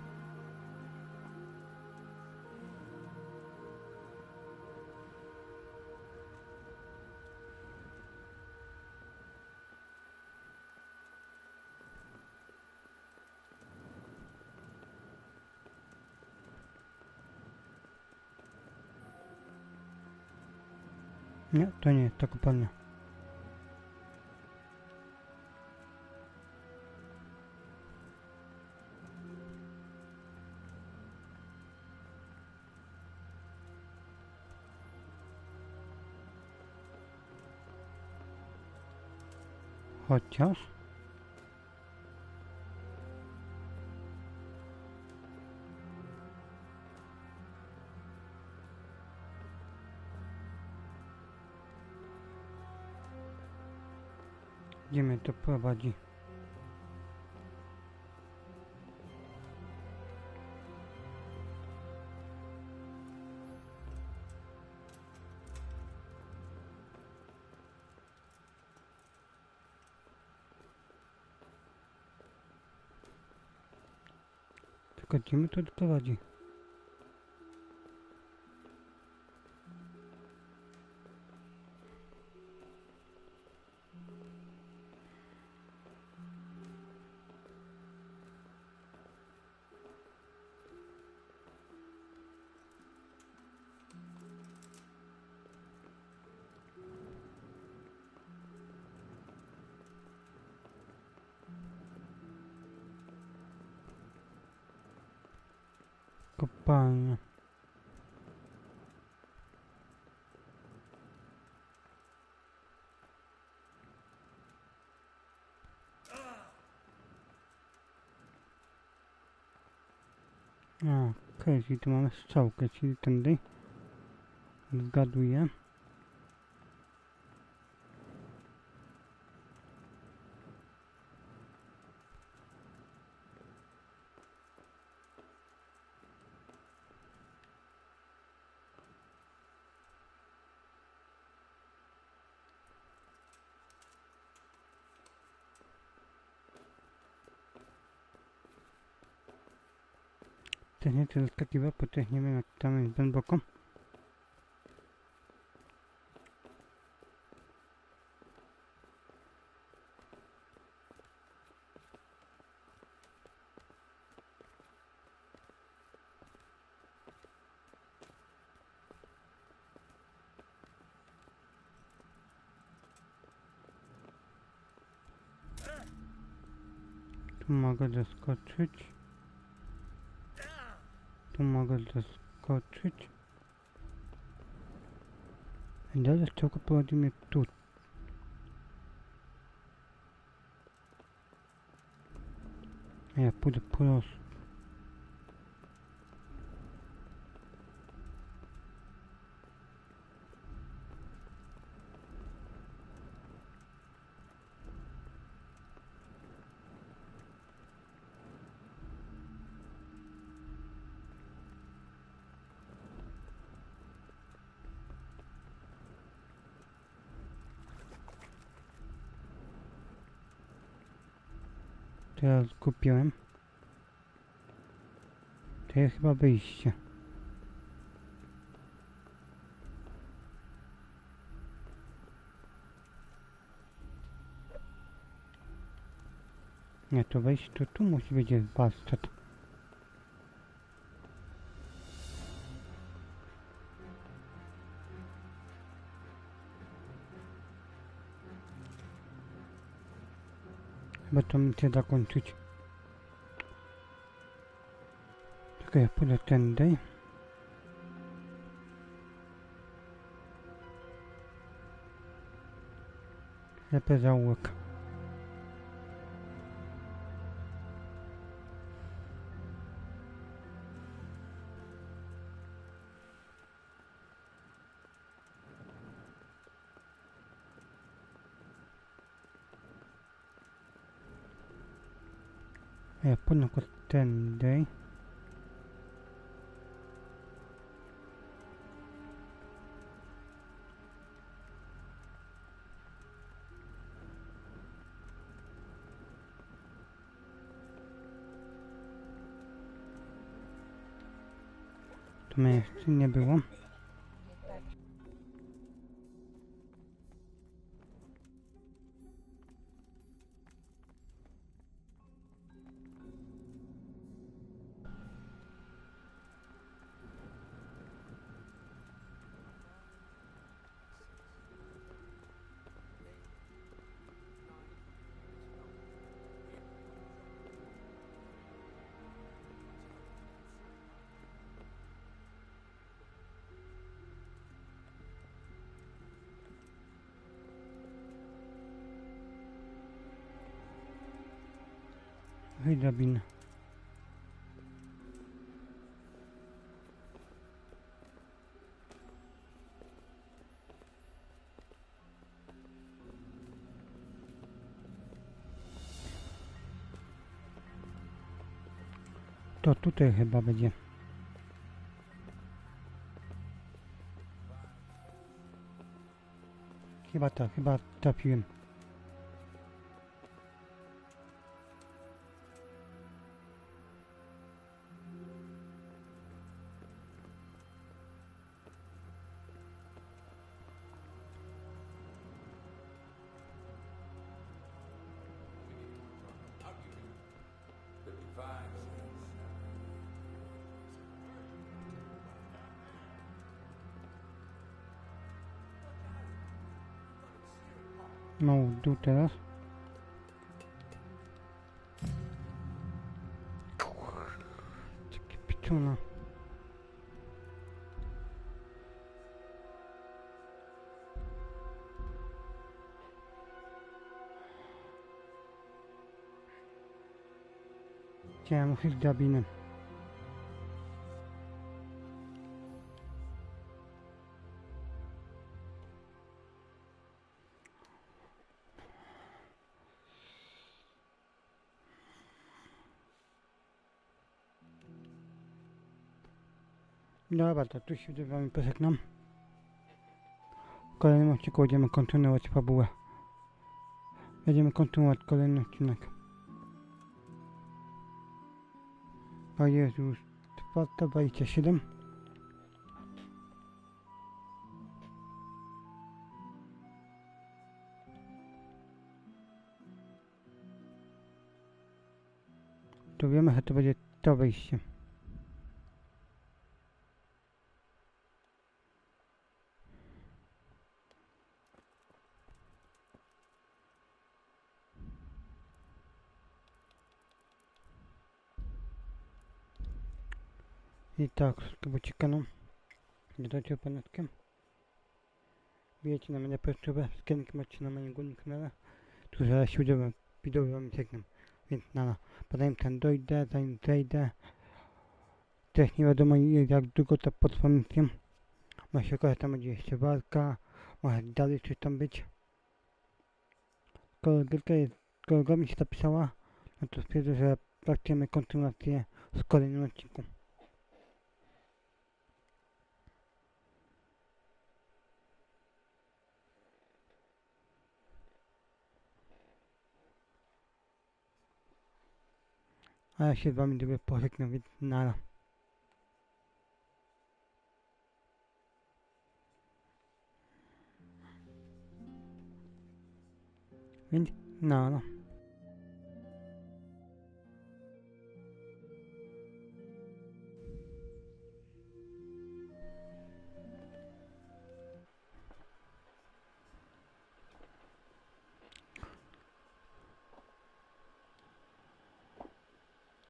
Nie, to nie jest ta kopalnia. Chociaż... Gdzie mnie to prowadzi? Tylko gdzie mnie to doprowadzi? Kopalnia. Okej, czyli tu mamy strzałkę, czyli tędy. Zgaduję. Też nie chcę zaskakiwać, bo też nie wiem jak tam jest głęboko. Tu mogę zaskoczyć. Tu mogę zaskoczyć. I dalej strzałka prowadzi mnie tu. A ja pójdę po prostu. Teraz kupiłem. To jest chyba wyjście. Nie, to wejść, to tu musi być warsztat. Chyba to mi chcę zakończyć. Czekaj, ja pójdę tędy. Lepiej zaułek. Ja pójdę tędy. To mnie jeszcze nie było. Hej, drabina. To tutaj chyba będzie. Chyba tak, chyba trafiłem. No, dół teraz. Takie piczona. Chciałem użyć drabiny. Dobra, to tu się z wami pożegnam. W kolejnym odcinku będziemy kontynuować fabułę. Będziemy kontynuować kolejny odcinek. A jest już 4:27. To wiemy, że to będzie to wejście. I tak, wszystko uciekano. Dodajcie panetkę. Bijecie na mnie prostowe, skanki macie na moim głównym kanale. Tu zaraz się wideo wam żegnam. Więc zanim tam dojdę, zanim zejdę. Też nie wiadomo jak długo to potrwa misja. Może się okazać, tam będzie jeszcze walka. Może dalej coś tam być. Kolega mi się zapisała, no to stwierdzę, że zaczniemy kontynuację z kolejnym odcinku. A ja się z wami lubię pożegnam, więc nara. Więc nara.